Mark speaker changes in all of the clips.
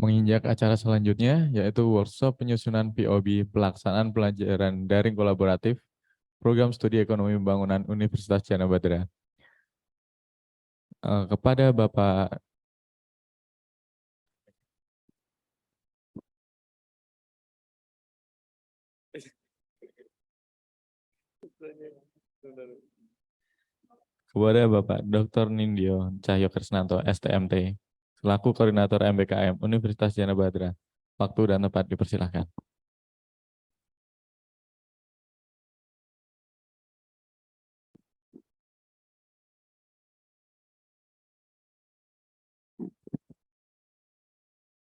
Speaker 1: menginjak acara selanjutnya, yaitu workshop penyusunan POB pelaksanaan pelajaran daring kolaboratif Program Studi Ekonomi Pembangunan Universitas Chandra Badra. Kepada Bapak Dr. Nindyo Cahyo Krisnanto, STMT, selaku Koordinator MBKM Universitas Chandra Badra. Waktu dan tempat dipersilahkan.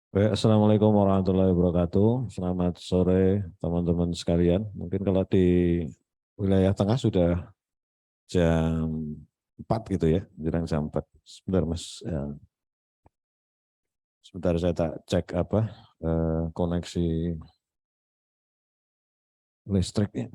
Speaker 2: Baik, Assalamualaikum warahmatullahi wabarakatuh. Selamat sore teman-teman sekalian. Mungkin kalau di wilayah tengah sudah jam 4 gitu ya, jarang jam 4. Sebentar Mas, ya. Sebentar saya tak cek koneksi listriknya.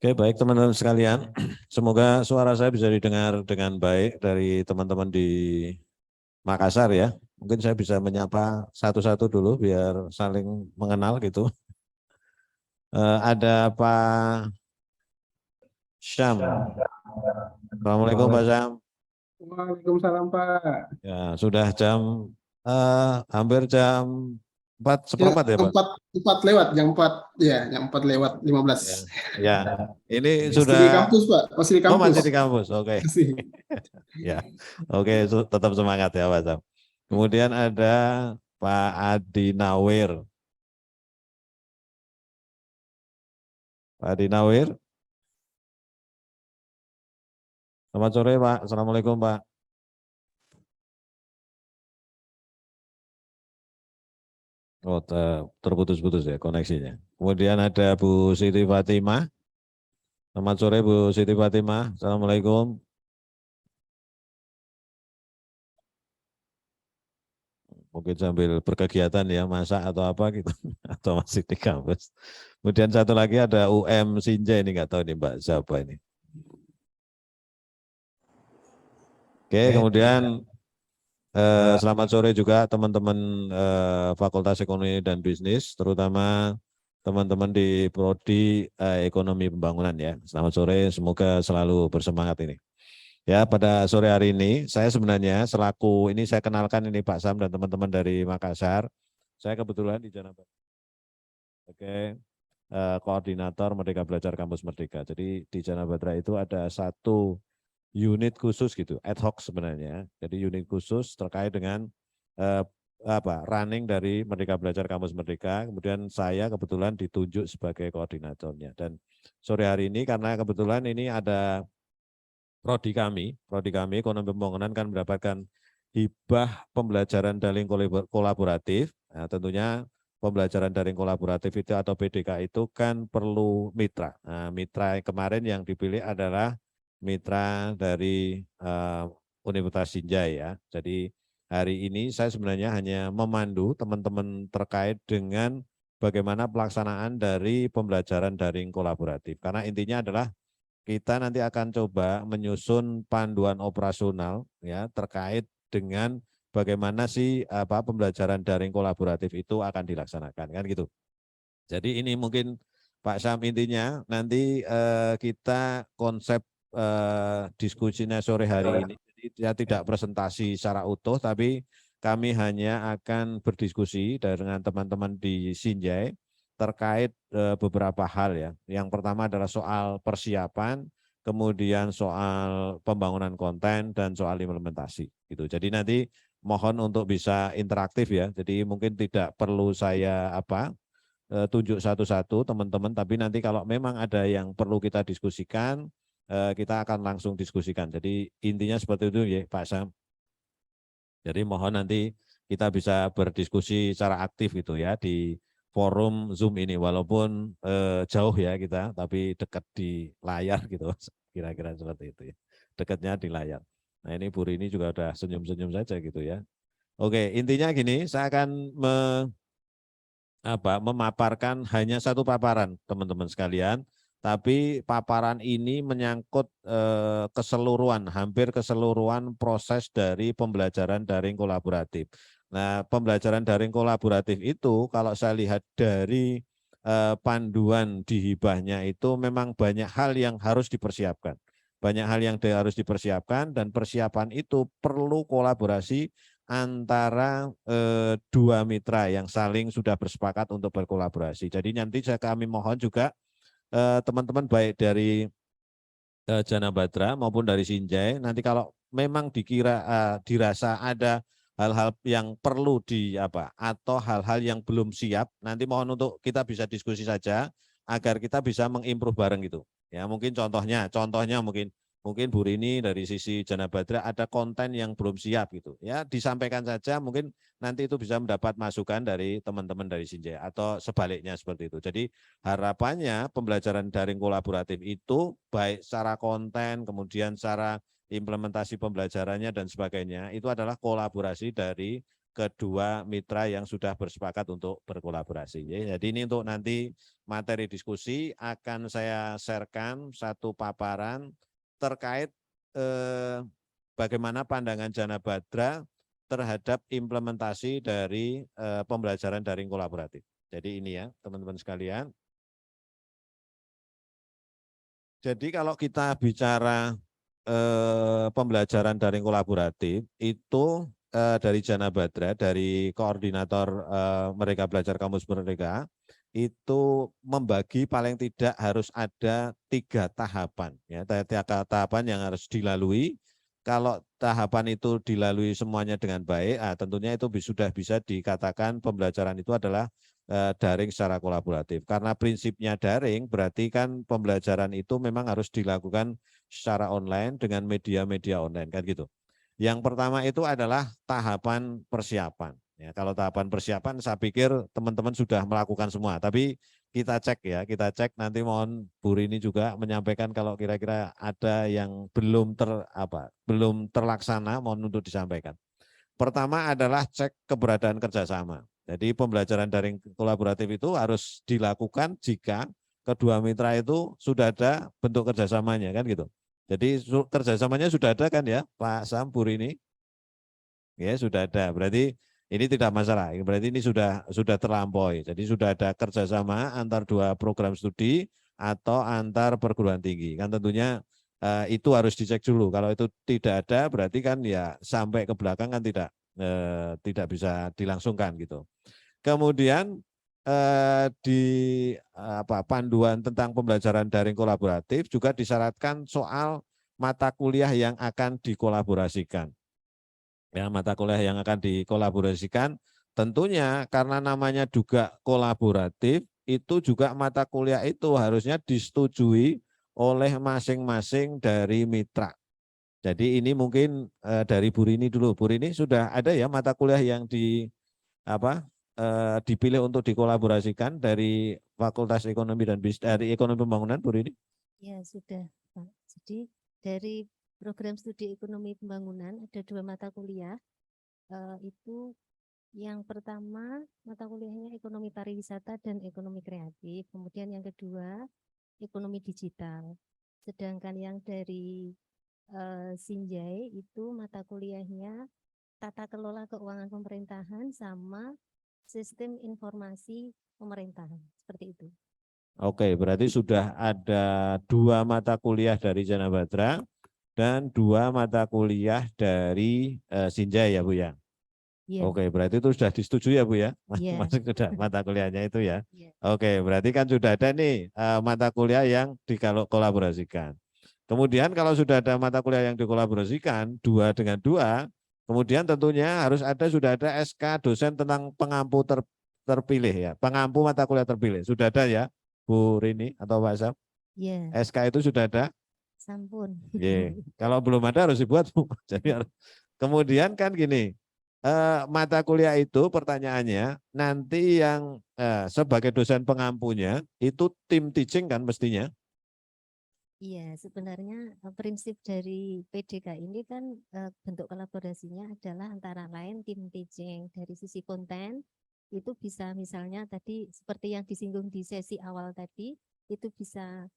Speaker 2: Oke, baik teman-teman sekalian. Semoga suara saya bisa didengar dengan baik dari teman-teman di Makassar ya. Mungkin saya bisa menyapa satu-satu dulu biar saling mengenal gitu. Ada Pak Syam. Assalamualaikum Pak Syam.
Speaker 3: Waalaikumsalam Pak.
Speaker 2: Ya, sudah hampir jam 4:15 ya Pak?
Speaker 3: 4 lewat, jam 4, ya, jam 4 lewat 15.
Speaker 2: Ya, ini
Speaker 3: Masih
Speaker 2: sudah.
Speaker 3: di kampus Pak, masih di
Speaker 2: Oh,
Speaker 3: kampus.
Speaker 2: masih di kampus, oke. Ya, oke, tetap semangat ya Pak Syam. Kemudian ada Pak Adi Nawir. Pak Adi Nawir. Selamat sore Pak, Assalamualaikum Pak. Oh, terputus-putus ya koneksinya. Kemudian ada Bu Siti Fatimah. Selamat sore Bu Siti Fatimah. Assalamualaikum. Mungkin sambil berkegiatan ya, masak atau apa gitu, atau masih di kampus. Kemudian satu lagi ada UM Sinja, ini nggak tahu nih Mbak siapa ini. Oke, kemudian selamat sore juga teman-teman Fakultas Ekonomi dan Bisnis, terutama teman-teman di Prodi Ekonomi Pembangunan ya. Selamat sore, semoga selalu bersemangat ini. Ya, pada sore hari ini saya sebenarnya selaku ini saya kenalkan ini Pak Sam dan teman-teman dari Makassar. Saya kebetulan di Janabad sebagai koordinator Merdeka Belajar Kampus Merdeka. Jadi di Janabadra itu ada satu unit khusus gitu, ad hoc sebenarnya. Jadi unit khusus terkait dengan running dari Merdeka Belajar Kampus Merdeka. Kemudian saya kebetulan ditunjuk sebagai koordinatornya. Dan sore hari ini karena kebetulan ini ada prodi kami ekonomi pembangunan kan mendapatkan hibah pembelajaran daring kolaboratif. Nah, tentunya pembelajaran daring kolaboratif itu atau PDK itu kan perlu mitra. Nah, mitra kemarin yang dipilih adalah mitra dari Universitas Sinjai ya. Jadi hari ini saya sebenarnya hanya memandu teman-teman terkait dengan bagaimana pelaksanaan dari pembelajaran daring kolaboratif. Karena intinya adalah kita nanti akan coba menyusun panduan operasional ya terkait dengan bagaimana sih pembelajaran daring kolaboratif itu akan dilaksanakan kan gitu. Jadi ini mungkin Pak Sam intinya nanti kita konsep diskusinya sore hari ini jadi ya tidak presentasi secara utuh tapi kami hanya akan berdiskusi dengan teman-teman di Sinjai terkait beberapa hal ya. Yang pertama adalah soal persiapan, kemudian soal pembangunan konten dan soal implementasi gitu. Jadi nanti mohon untuk bisa interaktif ya. Jadi mungkin tidak perlu saya tunjuk satu-satu teman-teman, tapi nanti kalau memang ada yang perlu kita diskusikan, kita akan langsung diskusikan. Jadi intinya seperti itu ya Pak Sam. Jadi mohon nanti kita bisa berdiskusi secara aktif gitu ya di forum Zoom ini, walaupun jauh ya kita, tapi dekat di layar gitu, kira-kira seperti itu ya. Dekatnya di layar. Nah ini Bu Rini juga udah senyum-senyum saja gitu ya. Oke, intinya gini, saya akan memaparkan hanya satu paparan teman-teman sekalian tapi paparan ini menyangkut keseluruhan, hampir keseluruhan proses dari pembelajaran daring kolaboratif. Nah, pembelajaran daring kolaboratif itu kalau saya lihat dari panduan di hibahnya itu memang banyak hal yang harus dipersiapkan. Banyak hal yang harus dipersiapkan dan persiapan itu perlu kolaborasi antara dua mitra yang saling sudah bersepakat untuk berkolaborasi. Jadi nanti kami mohon juga teman-teman baik dari Jana Badra maupun dari Sinjai, nanti kalau memang dirasa ada hal-hal yang perlu atau hal-hal yang belum siap, nanti mohon untuk kita bisa diskusi saja agar kita bisa mengimprove bareng gitu. Ya, mungkin contohnya mungkin Bu Rini dari sisi Jana Badra ada konten yang belum siap gitu. Ya, disampaikan saja, mungkin nanti itu bisa mendapat masukan dari teman-teman dari Sinjai atau sebaliknya seperti itu. Jadi harapannya pembelajaran daring kolaboratif itu baik secara konten, kemudian secara implementasi pembelajarannya dan sebagainya, itu adalah kolaborasi dari kedua mitra yang sudah bersepakat untuk berkolaborasi. Jadi ini untuk nanti materi diskusi akan saya sharekan satu paparan terkait bagaimana pandangan Jana Badra terhadap implementasi dari pembelajaran daring kolaboratif. Jadi ini ya teman-teman sekalian. Jadi kalau kita bicara pembelajaran daring kolaboratif itu dari Jana Badra, dari koordinator Merdeka Belajar Kampus Merdeka, itu membagi paling tidak harus ada 3 tahapan. Ya, 3 tahapan yang harus dilalui. Kalau tahapan itu dilalui semuanya dengan baik, tentunya itu sudah bisa dikatakan pembelajaran itu adalah daring secara kolaboratif. Karena prinsipnya daring berarti kan pembelajaran itu memang harus dilakukan secara online dengan media-media online kan gitu. Yang pertama itu adalah tahapan persiapan. Ya, kalau tahapan persiapan saya pikir teman-teman sudah melakukan semua, tapi kita cek nanti mohon Bu Rini juga menyampaikan kalau kira-kira ada yang belum terlaksana mohon untuk disampaikan. Pertama adalah cek keberadaan kerjasama. Jadi pembelajaran daring kolaboratif itu harus dilakukan jika kedua mitra itu sudah ada bentuk kerjasamanya kan gitu. Jadi kerjasamanya sudah ada kan ya Pak Sam, Bu Rini? Ya sudah ada, berarti ini tidak masalah, berarti ini sudah terlampaui. Jadi sudah ada kerjasama antar 2 program studi atau antar perguruan tinggi. Kan tentunya itu harus dicek dulu. Kalau itu tidak ada, berarti kan ya sampai ke belakang kan tidak bisa dilangsungkan gitu. Kemudian di panduan tentang pembelajaran daring kolaboratif juga disyaratkan soal mata kuliah yang akan dikolaborasikan. Ya, mata kuliah yang akan dikolaborasikan tentunya karena namanya juga kolaboratif, itu juga mata kuliah itu harusnya disetujui oleh masing-masing dari mitra. Jadi ini mungkin dari Bu Rini dulu. Bu Rini sudah ada ya mata kuliah yang dipilih untuk dikolaborasikan dari Fakultas Ekonomi dan Bisnis dari Ekonomi Pembangunan, Bu Rini?
Speaker 4: Ya sudah, Pak. Jadi dari program studi ekonomi pembangunan ada 2 mata kuliah. Itu yang pertama mata kuliahnya ekonomi pariwisata dan ekonomi kreatif. Kemudian yang kedua ekonomi digital. Sedangkan yang dari Sinjai itu mata kuliahnya tata kelola keuangan pemerintahan sama sistem informasi pemerintahan. Seperti itu.
Speaker 2: Oke, berarti sudah ada 2 mata kuliah dari Jana Badra dan 2 mata kuliah dari Sinjai ya Bu ya.
Speaker 4: Yeah.
Speaker 2: Oke, berarti itu sudah disetujui ya Bu ya,
Speaker 4: Yeah.
Speaker 2: masuk sudah mata kuliahnya itu ya.
Speaker 4: Yeah.
Speaker 2: Oke, berarti kan sudah ada nih mata kuliah yang dikolaborasikan. Kemudian kalau sudah ada mata kuliah yang dikolaborasikan 2 dengan 2, kemudian tentunya sudah ada SK dosen tentang pengampu terpilih ya, pengampu mata kuliah terpilih. Sudah ada ya Bu Rini atau Pak Sam?
Speaker 4: Yeah.
Speaker 2: SK itu sudah ada?
Speaker 4: Sampun.
Speaker 2: Yeah. Kalau belum ada harus dibuat. Jadi kemudian kan gini, mata kuliah itu pertanyaannya nanti yang sebagai dosen pengampunya itu tim teaching kan mestinya?
Speaker 4: Iya, sebenarnya prinsip dari PDK ini kan bentuk kolaborasinya adalah antara lain tim teaching. Dari sisi konten itu bisa misalnya tadi seperti yang disinggung di sesi awal tadi, itu bisa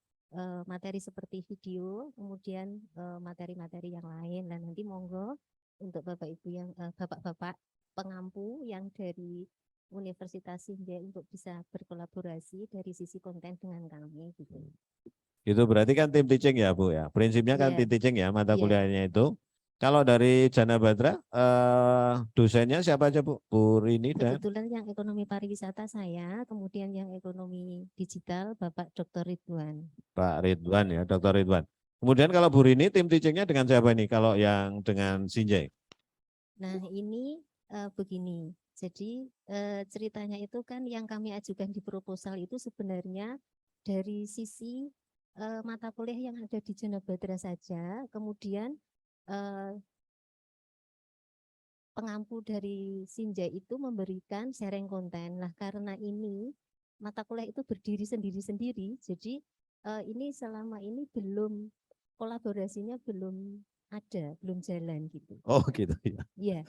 Speaker 4: materi seperti video, kemudian materi-materi yang lain. Dan nanti monggo untuk Bapak Ibu yang Bapak-bapak pengampu yang dari Universitas Sinjai untuk bisa berkolaborasi dari sisi konten dengan kami gitu.
Speaker 2: Itu berarti kan tim teaching ya Bu ya. Prinsipnya kan
Speaker 4: Iya.
Speaker 2: tim teaching ya mata
Speaker 4: Iya.
Speaker 2: kuliahnya itu. Kalau dari Jana Badra dosennya siapa aja Bu? Bu Rini dan
Speaker 4: Kebetulan yang ekonomi pariwisata saya, kemudian yang ekonomi digital Bapak Dr. Ridwan.
Speaker 2: Pak Ridwan ya, Dr. Ridwan. Kemudian kalau Bu Rini tim teachingnya dengan siapa ini kalau yang dengan Sinjai?
Speaker 4: Nah ini begini, jadi ceritanya itu kan yang kami ajukan di proposal itu sebenarnya dari sisi mata kuliah yang ada di Jana Badra saja, kemudian pengampu dari Sinjai itu memberikan sharing konten. Nah karena ini mata kuliah itu berdiri sendiri-sendiri, jadi ini selama ini belum kolaborasinya belum ada, belum jalan gitu.
Speaker 2: Oh gitu ya.
Speaker 4: Iya.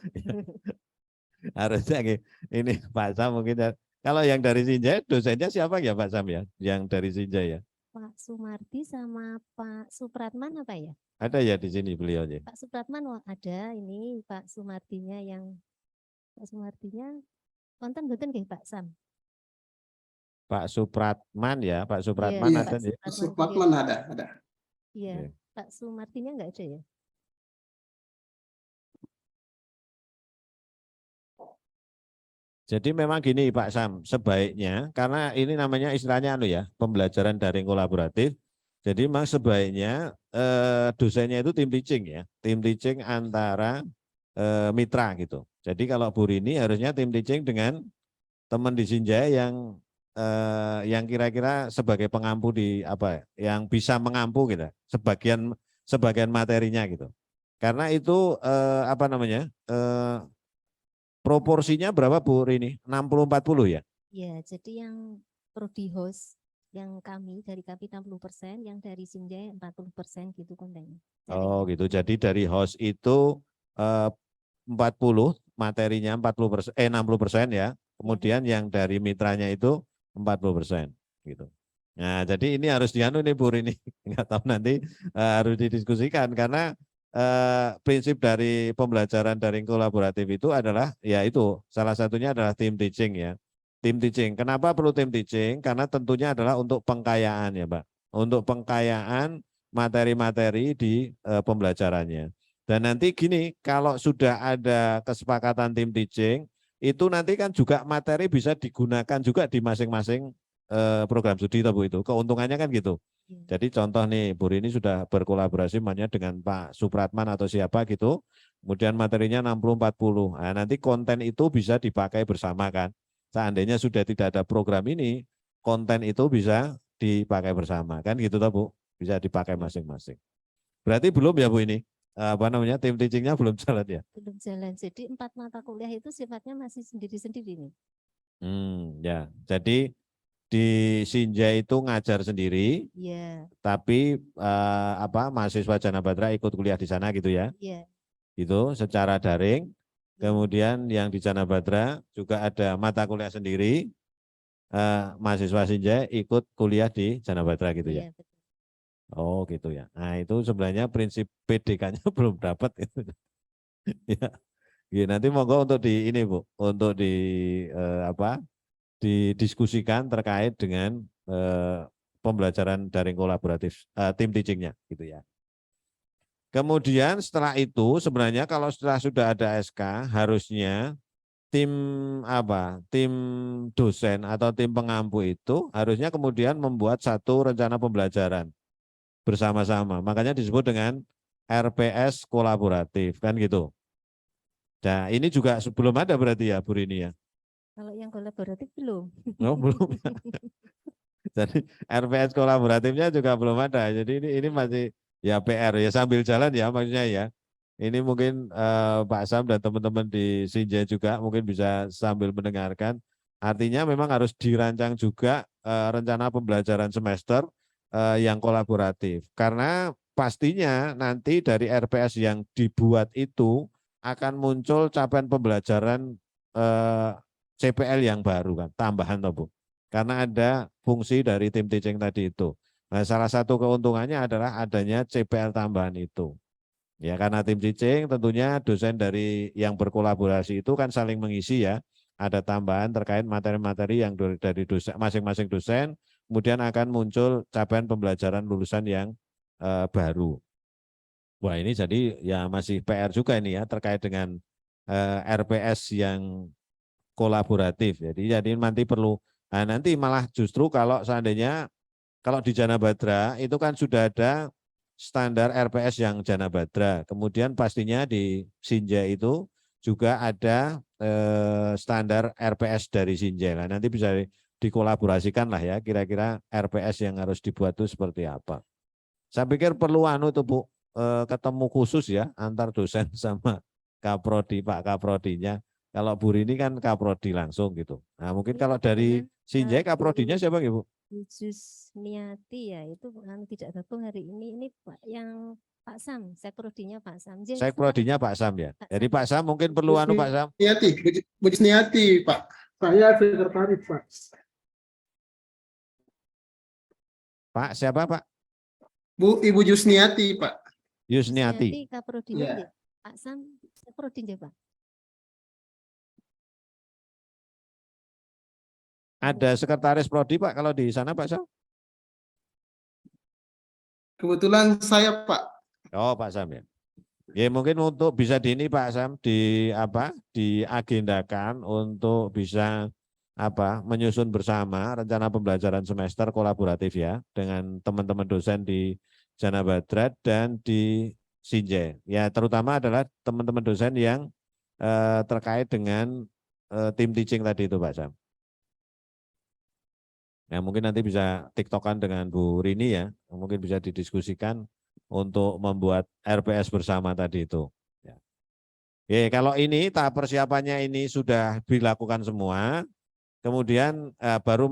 Speaker 2: Harusnya ini Pak Sam mungkin ya. Kalau yang dari Sinjai dosennya siapa ya Pak Sam ya? Yang dari Sinjai ya?
Speaker 4: Pak Sumardi sama Pak Supratman apa ya?
Speaker 2: Ada ya di sini beliau ya.
Speaker 4: Pak Supratman ada, ini Pak Sumardinya yang Pak Sumardinya konten betul nggih Pak Sam?
Speaker 2: Pak Supratman ya, Pak
Speaker 4: Iya,
Speaker 2: Supratman
Speaker 3: Iya,
Speaker 2: ada
Speaker 4: Pak
Speaker 2: ya.
Speaker 3: Supratman ada.
Speaker 4: Iya,
Speaker 2: Oke.
Speaker 4: Pak Sumardinya enggak ada ya?
Speaker 2: Jadi memang gini Pak Sam, sebaiknya karena ini namanya istilahnya pembelajaran daring kolaboratif. Jadi memang sebaiknya dosennya itu tim teaching ya, tim teaching antara mitra gitu. Jadi kalau Bu Rini harusnya tim teaching dengan teman di Sinjai yang kira-kira sebagai pengampu di yang bisa mengampu gitu, sebagian materinya gitu. Karena itu proporsinya berapa Bu Rini? 60-40 ya?
Speaker 4: Iya, jadi yang prodi host yang kami dari kami 60%, yang dari Sinjai 40% gitu kontennya.
Speaker 2: Oh gitu. Jadi dari host itu 40 materinya 60% ya. Kemudian yang dari mitranya itu 40% gitu. Nah, jadi ini harus dianu nih Bu Rini. Enggak tahu nanti harus didiskusikan karena prinsip dari pembelajaran daring kolaboratif itu adalah ya itu salah satunya adalah tim teaching ya. Tim teaching. Kenapa perlu tim teaching? Karena tentunya adalah untuk pengkayaan ya, Pak. Untuk pengkayaan materi-materi di pembelajarannya. Dan nanti gini, kalau sudah ada kesepakatan tim teaching, itu nanti kan juga materi bisa digunakan juga di masing-masing program studi Bu itu. Keuntungannya kan gitu. Jadi contoh nih, Bu Rini sudah berkolaborasi dengan Pak Supratman atau siapa gitu, kemudian materinya 60-40. Nah, nanti konten itu bisa dipakai bersama kan. Seandainya sudah tidak ada program ini, konten itu bisa dipakai bersama kan gitu toh Bu, bisa dipakai masing-masing. Berarti belum ya Bu ini, tim teachingnya belum jalan ya?
Speaker 4: Belum jalan, jadi 4 mata kuliah itu sifatnya masih sendiri-sendiri nih.
Speaker 2: Ya, jadi di Sinjai itu ngajar sendiri,
Speaker 4: Iya.
Speaker 2: tapi mahasiswa Jana Badra ikut kuliah di sana gitu ya?
Speaker 4: Iya.
Speaker 2: Itu secara daring. Kemudian yang di Jana Badra juga ada mata kuliah sendiri, mahasiswa Sinjai ikut kuliah di Jana Badra gitu ya?
Speaker 4: Iya, betul.
Speaker 2: Oh gitu ya. Nah itu sebenarnya prinsip PDK-nya belum dapat itu. Ya. Ya, nanti monggo untuk di ini Bu, untuk didiskusikan terkait dengan pembelajaran daring kolaboratif tim teachingnya gitu ya. Kemudian setelah itu sebenarnya kalau sudah ada SK harusnya tim dosen atau tim pengampu itu harusnya kemudian membuat satu rencana pembelajaran bersama-sama. Makanya disebut dengan RPS kolaboratif kan gitu. Nah ini juga belum ada berarti ya Bu Rini ya?
Speaker 4: Kalau yang kolaboratif belum.
Speaker 2: Oh, belum. Jadi RPS kolaboratifnya juga belum ada. Jadi ini masih ya PR ya sambil jalan ya maksudnya ya. Ini mungkin Pak Sam dan teman-teman di Sinjai juga mungkin bisa sambil mendengarkan. Artinya memang harus dirancang juga rencana pembelajaran semester yang kolaboratif. Karena pastinya nanti dari RPS yang dibuat itu akan muncul capaian pembelajaran CPL yang baru kan, tambahan toh Bu. Karena ada fungsi dari tim teaching tadi itu. Nah, salah satu keuntungannya adalah adanya CPL tambahan itu. Ya, karena tim cicing tentunya dosen dari yang berkolaborasi itu kan saling mengisi ya. Ada tambahan terkait materi-materi yang dari dosen, masing-masing dosen, kemudian akan muncul capaian pembelajaran lulusan yang baru. Wah, ini jadi ya masih PR juga ini ya terkait dengan RPS yang kolaboratif. Jadi nanti perlu, nah nanti malah justru kalau seandainya kalau di Jana Badra itu kan sudah ada standar RPS yang Jana Badra. Kemudian pastinya di Sinjai itu juga ada standar RPS dari Sinjai. Nah, nanti bisa dikolaborasikan lah ya kira-kira RPS yang harus dibuat itu seperti apa. Saya pikir perlu tuh Bu, ketemu khusus ya antar dosen sama Kaprodi, Pak Kaprodinya. Kalau Bu Rini kan Kaprodi langsung gitu. Nah, mungkin kalau dari Sinjai Kaprodinya siapa Ibu?
Speaker 4: Bu Jusniati ya, itu tidak gabung hari ini. Ini yang Pak Sam, Sekrodinya Pak Sam.
Speaker 2: Sekprodinya Pak Sam ya. Jadi Pak Sam mungkin perlu Pak Sam.
Speaker 3: Bu Jusniati, Pak. Saya sekretaris, Pak.
Speaker 2: Pak siapa Pak?
Speaker 3: Ibu Jusniati, Pak.
Speaker 2: Yusniati.
Speaker 4: Kaprodinya
Speaker 3: Ya.
Speaker 4: Pak Sam, Sekrodinya Pak.
Speaker 2: Ada sekretaris prodi Pak kalau di sana Pak Sam?
Speaker 3: Kebetulan saya, Pak.
Speaker 2: Oh Pak Sam ya. Ya mungkin untuk bisa di ini Pak Sam diagendakan untuk bisa menyusun bersama rencana pembelajaran semester kolaboratif ya dengan teman-teman dosen di Jana Badra dan di Sinjai. Ya terutama adalah teman-teman dosen yang terkait dengan tim teaching tadi itu Pak Sam. Ya mungkin nanti bisa tiktokan dengan Bu Rini ya, mungkin bisa didiskusikan untuk membuat RPS bersama tadi itu. Ya. Oke, kalau ini tahap persiapannya ini sudah dilakukan semua, kemudian baru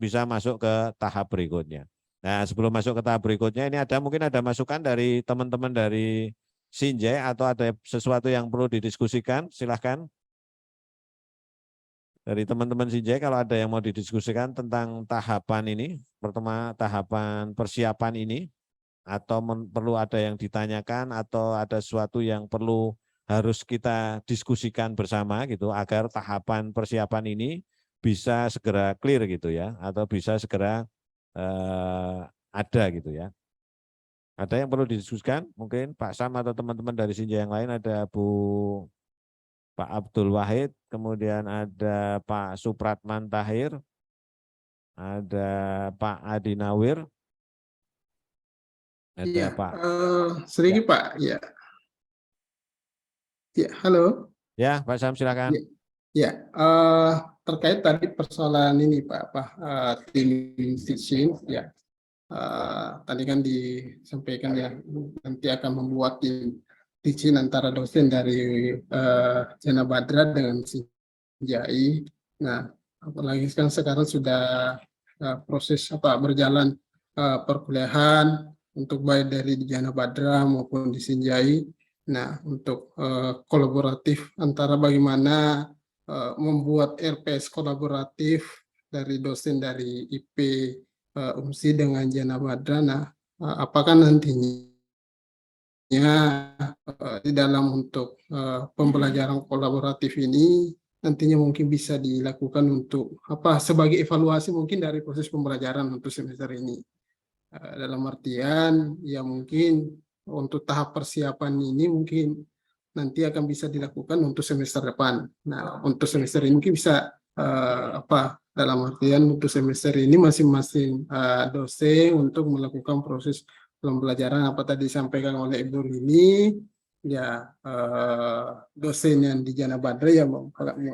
Speaker 2: bisa masuk ke tahap berikutnya. Nah sebelum masuk ke tahap berikutnya ini mungkin ada masukan dari teman-teman dari Sinjai atau ada sesuatu yang perlu didiskusikan, silahkan. Dari teman-teman Sinjai kalau ada yang mau didiskusikan tentang tahapan ini, pertama tahapan persiapan ini, atau perlu ada yang ditanyakan atau ada sesuatu yang perlu harus kita diskusikan bersama gitu agar tahapan persiapan ini bisa segera clear gitu ya, atau bisa segera ada gitu ya. Ada yang perlu didiskusikan? Mungkin Pak Sam atau teman-teman dari Sinjai yang lain, ada Pak Abdul Wahid, kemudian ada Pak Supratman Tahir, ada Pak Adi Nawir, ada Pak.
Speaker 3: Sedikit Pak. Ya. Ya, halo.
Speaker 2: Ya, Pak Sam silakan.
Speaker 3: Ya, terkait tadi persoalan ini Pak, tim teaching ya. Tadi kan disampaikan ya nanti akan membuat tim teaching antara dosen dari Jana Badra dengan Sinjai. Nah, apalagi kan sekarang sudah proses berjalan perkuliahan untuk baik dari di Jana Badra maupun di Sinjai. Nah, untuk kolaboratif antara bagaimana membuat RPS kolaboratif dari dosen dari IP UMSI dengan Jana Badra. Nah, apakah nantinya di dalam untuk pembelajaran kolaboratif ini nantinya mungkin bisa dilakukan untuk sebagai evaluasi mungkin dari proses pembelajaran untuk semester ini. Dalam artian ya mungkin untuk tahap persiapan ini mungkin nanti akan bisa dilakukan untuk semester depan. Nah, untuk semester ini mungkin bisa dalam artian untuk semester ini masing-masing dosen untuk melakukan proses pembelajaran apa tadi disampaikan oleh Ibu Rini, ya dosen yang di Jana Badra ya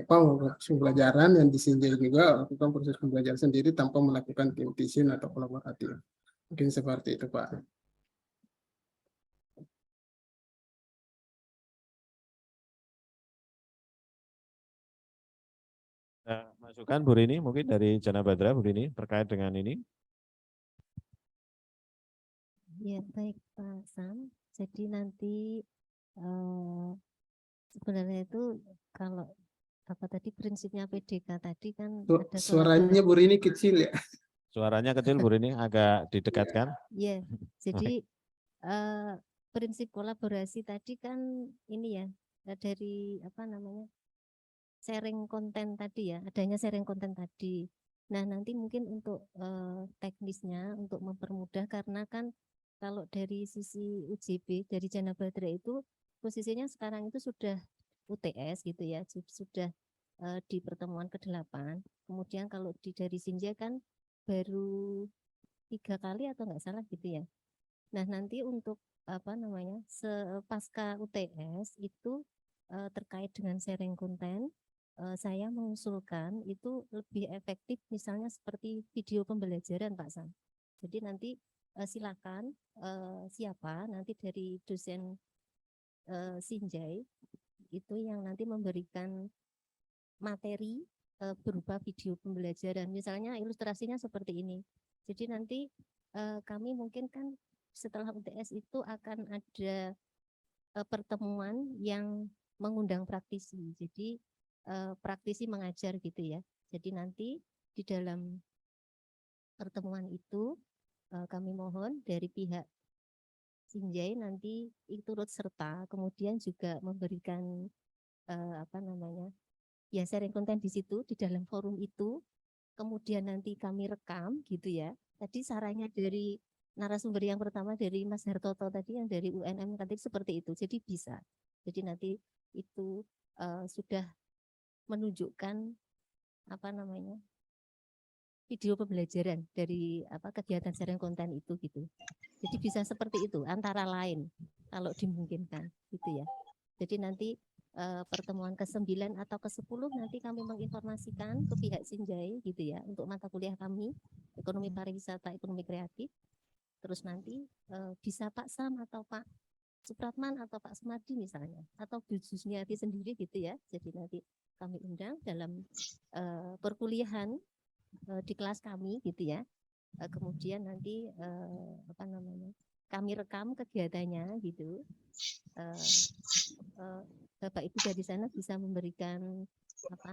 Speaker 3: pembelajaran yang di Sinjai juga lakukan proses pembelajaran sendiri tanpa melakukan tim teaching atau kolaboratif. Mungkin seperti itu Pak.
Speaker 2: Masukan Bu Rini mungkin dari Jana Badra Bu Rini terkait dengan ini.
Speaker 4: Ya baik Pak Sam. Jadi nanti sebenarnya itu kalau tadi prinsipnya PDK tadi kan ada
Speaker 3: Suaranya Bu Rini kecil ya.
Speaker 2: Suaranya kecil Bu Rini, agak didekatkan.
Speaker 4: Ya, jadi prinsip kolaborasi tadi kan ini ya dari apa namanya sharing konten tadi ya, adanya sharing konten tadi. Nah nanti mungkin untuk teknisnya untuk mempermudah karena kan kalau dari sisi UJB dari Jana Badra itu posisinya sekarang itu sudah UTS gitu ya, sudah di pertemuan ke-8. Kemudian kalau dari Sinja kan baru 3 kali atau nggak salah gitu ya. Nah nanti untuk apa namanya pasca UTS itu terkait dengan sharing konten, saya mengusulkan itu lebih efektif misalnya seperti video pembelajaran Pak Sam. Jadi nanti silakan siapa nanti dari dosen Sinjai itu yang nanti memberikan materi berupa video pembelajaran. Misalnya ilustrasinya seperti ini. Jadi nanti kami mungkin kan setelah UTS itu akan ada pertemuan yang mengundang praktisi. Jadi praktisi mengajar gitu ya. Jadi nanti di dalam pertemuan itu kami mohon dari pihak Sinjai nanti turut serta, kemudian juga memberikan apa namanya ya sharing konten di situ di dalam forum itu. Kemudian nanti kami rekam gitu ya. Tadi sarannya dari narasumber yang pertama dari Mas Hartoto tadi yang dari UNM tadi seperti itu. Jadi bisa. Jadi nanti itu sudah menunjukkan apa namanya video pembelajaran dari apa kegiatan sharing konten itu gitu. Jadi bisa seperti itu antara lain kalau dimungkinkan gitu ya. Jadi nanti pertemuan ke-9 atau ke-10 nanti kami menginformasikan ke pihak Sinjai gitu ya untuk mata kuliah kami ekonomi pariwisata, ekonomi kreatif. Terus nanti bisa Pak Sam atau Pak Supratman atau Pak Sumadi misalnya atau Bu Jusniati sendiri gitu ya. Jadi nanti kami undang dalam perkuliahan di kelas kami gitu ya. Kemudian nanti apa namanya kami rekam kegiatannya gitu. Bapak Ibu dari sana bisa memberikan apa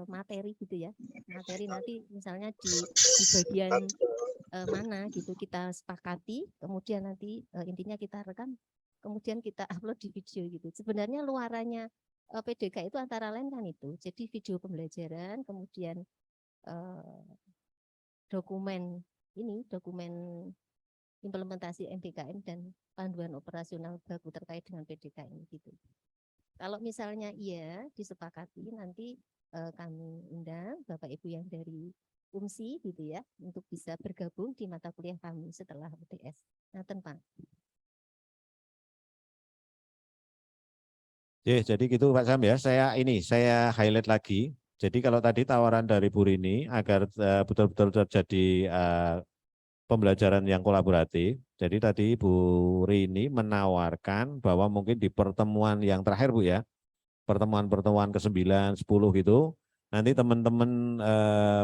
Speaker 4: materi gitu ya. Materi nanti misalnya di bagian mana gitu kita sepakati, kemudian nanti intinya kita rekam, kemudian kita upload di video gitu. Sebenarnya luarannya PDK itu antara lain kan itu. Jadi video pembelajaran, kemudian dokumen implementasi MBKM dan panduan operasional baku terkait dengan PDKM gitu. Kalau misalnya iya disepakati nanti kami undang Bapak Ibu yang dari UMSI gitu ya untuk bisa bergabung di mata kuliah kami setelah UTS. Nah, Pak.
Speaker 2: Jadi gitu Pak Sam ya. Saya highlight lagi. Jadi kalau tadi tawaran dari Bu Rini agar betul-betul terjadi pembelajaran yang kolaboratif. Jadi tadi Bu Rini menawarkan bahwa mungkin di pertemuan yang terakhir Bu ya, pertemuan-pertemuan ke-9, 10 gitu, nanti teman-teman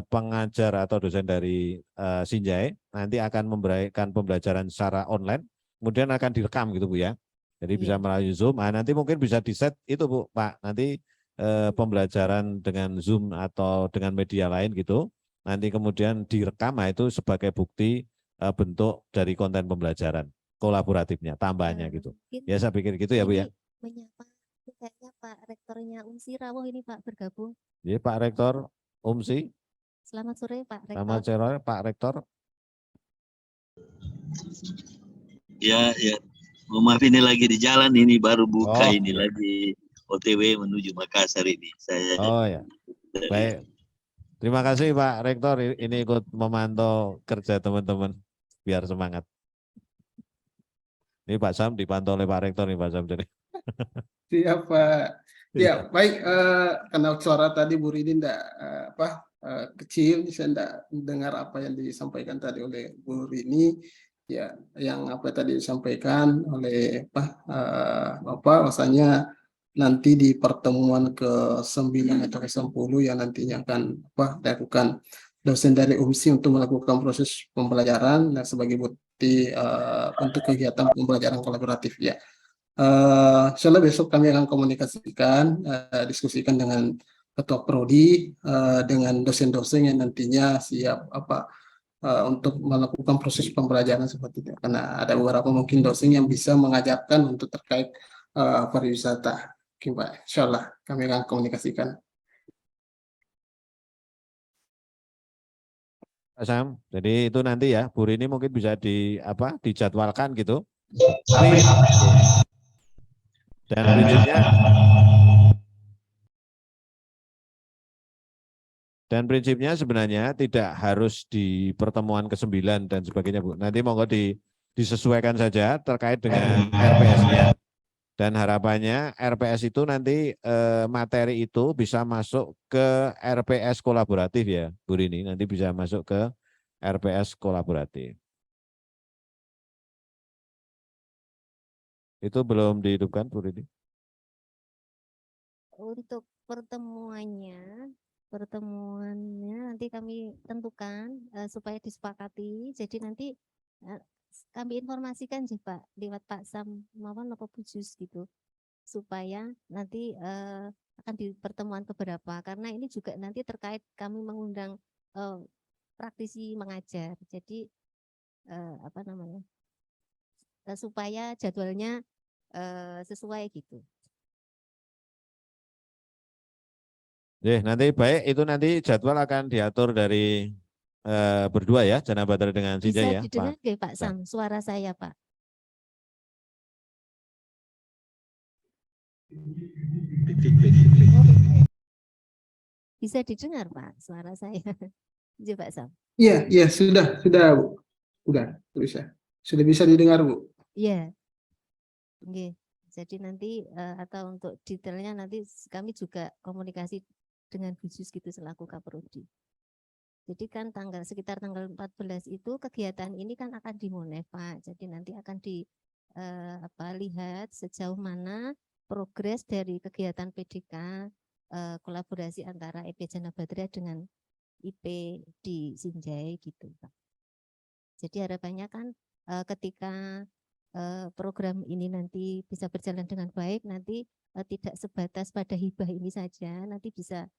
Speaker 2: pengajar atau dosen dari Sinjai nanti akan memberikan pembelajaran secara online, kemudian akan direkam gitu Bu ya. Jadi bisa melalui Zoom. Nah, nanti mungkin bisa di-set itu Bu Pak, nanti pembelajaran dengan Zoom atau dengan media lain gitu. Nanti kemudian direkam, nah itu sebagai bukti bentuk dari konten pembelajaran kolaboratifnya, tambahannya gitu. Ya saya pikir gitu ya Bu ya.
Speaker 4: Menyapa kayaknya Pak Rektornya UMSI Rawuh ini Pak bergabung.
Speaker 2: Iya Pak Rektor UMSI.
Speaker 4: Selamat sore Pak Rektor.
Speaker 2: Selamat sore Pak Rektor.
Speaker 5: Ya. Maaf ini lagi di jalan ini baru buka ini
Speaker 2: ya.
Speaker 5: lagi OTW menuju Makassar ini. Saya.
Speaker 2: Oh ya. Baik. Terima kasih Pak Rektor ini ikut memantau kerja teman-teman biar semangat. Ini Pak Sam dipantau oleh Pak Rektor nih Pak Sam.
Speaker 3: Siap Pak. Ya baik karena suara tadi Bu Rini kecil, saya tidak dengar apa yang disampaikan tadi oleh Bu Rini. Ya, yang apa tadi disampaikan oleh Bapak, bahwasanya nanti di pertemuan ke-9 atau ke-10 yang nantinya akan dilakukan dosen dari UMSI untuk melakukan proses pembelajaran dan sebagai bukti untuk kegiatan pembelajaran kolaboratif ya. Insyaallah besok kami akan komunikasikan, diskusikan dengan Ketua Prodi dengan dosen-dosen yang nantinya siap untuk melakukan proses pembelajaran seperti itu. Karena ada beberapa mungkin dosen yang bisa mengajarkan untuk terkait pariwisata. Oke, Pak. Insya Allah kami akan komunikasikan.
Speaker 2: Pak Sam, jadi itu nanti ya, Bu Rini mungkin bisa dijadwalkan gitu. Tapi dan prinsipnya sebenarnya tidak harus di pertemuan ke-9 dan sebagainya, Bu. Nanti monggo disesuaikan saja terkait dengan RPS-nya. Dan harapannya RPS itu nanti materi itu bisa masuk ke RPS kolaboratif ya, Bu Rini. Nanti bisa masuk ke RPS kolaboratif. Itu belum dihidupkan, Bu Rini?
Speaker 4: Untuk pertemuannya nanti kami tentukan supaya disepakati. Jadi nanti kami informasikan sih Pak lewat Pak Sam maupun Pak Bujus gitu, supaya nanti akan di pertemuan keberapa, karena ini juga nanti terkait kami mengundang praktisi mengajar. Jadi supaya jadwalnya sesuai gitu.
Speaker 2: Nanti baik, itu nanti jadwal akan diatur dari berdua ya, Jana Badra dengan
Speaker 4: Bisa
Speaker 2: Sinjai ya,
Speaker 4: didengar
Speaker 2: Pak.
Speaker 4: nggak Pak Sam suara saya Pak? Bisa didengar Pak suara saya? Iya Pak Sam.
Speaker 3: Iya, sudah, Bu. Sudah bisa didengar, Bu.
Speaker 4: Iya. Oke. Jadi nanti atau untuk detailnya nanti kami juga komunikasi dengan khusus gitu selaku Kaprodi. Jadi kan sekitar tanggal 14 itu kegiatan ini kan akan dimulai Pak. Jadi nanti akan lihat sejauh mana progres dari kegiatan PDK kolaborasi antara EP Jana Badra dengan IP di Sinjai gitu Pak. Jadi harapannya kan ketika program ini nanti bisa berjalan dengan baik, nanti tidak sebatas pada hibah ini saja, nanti bisa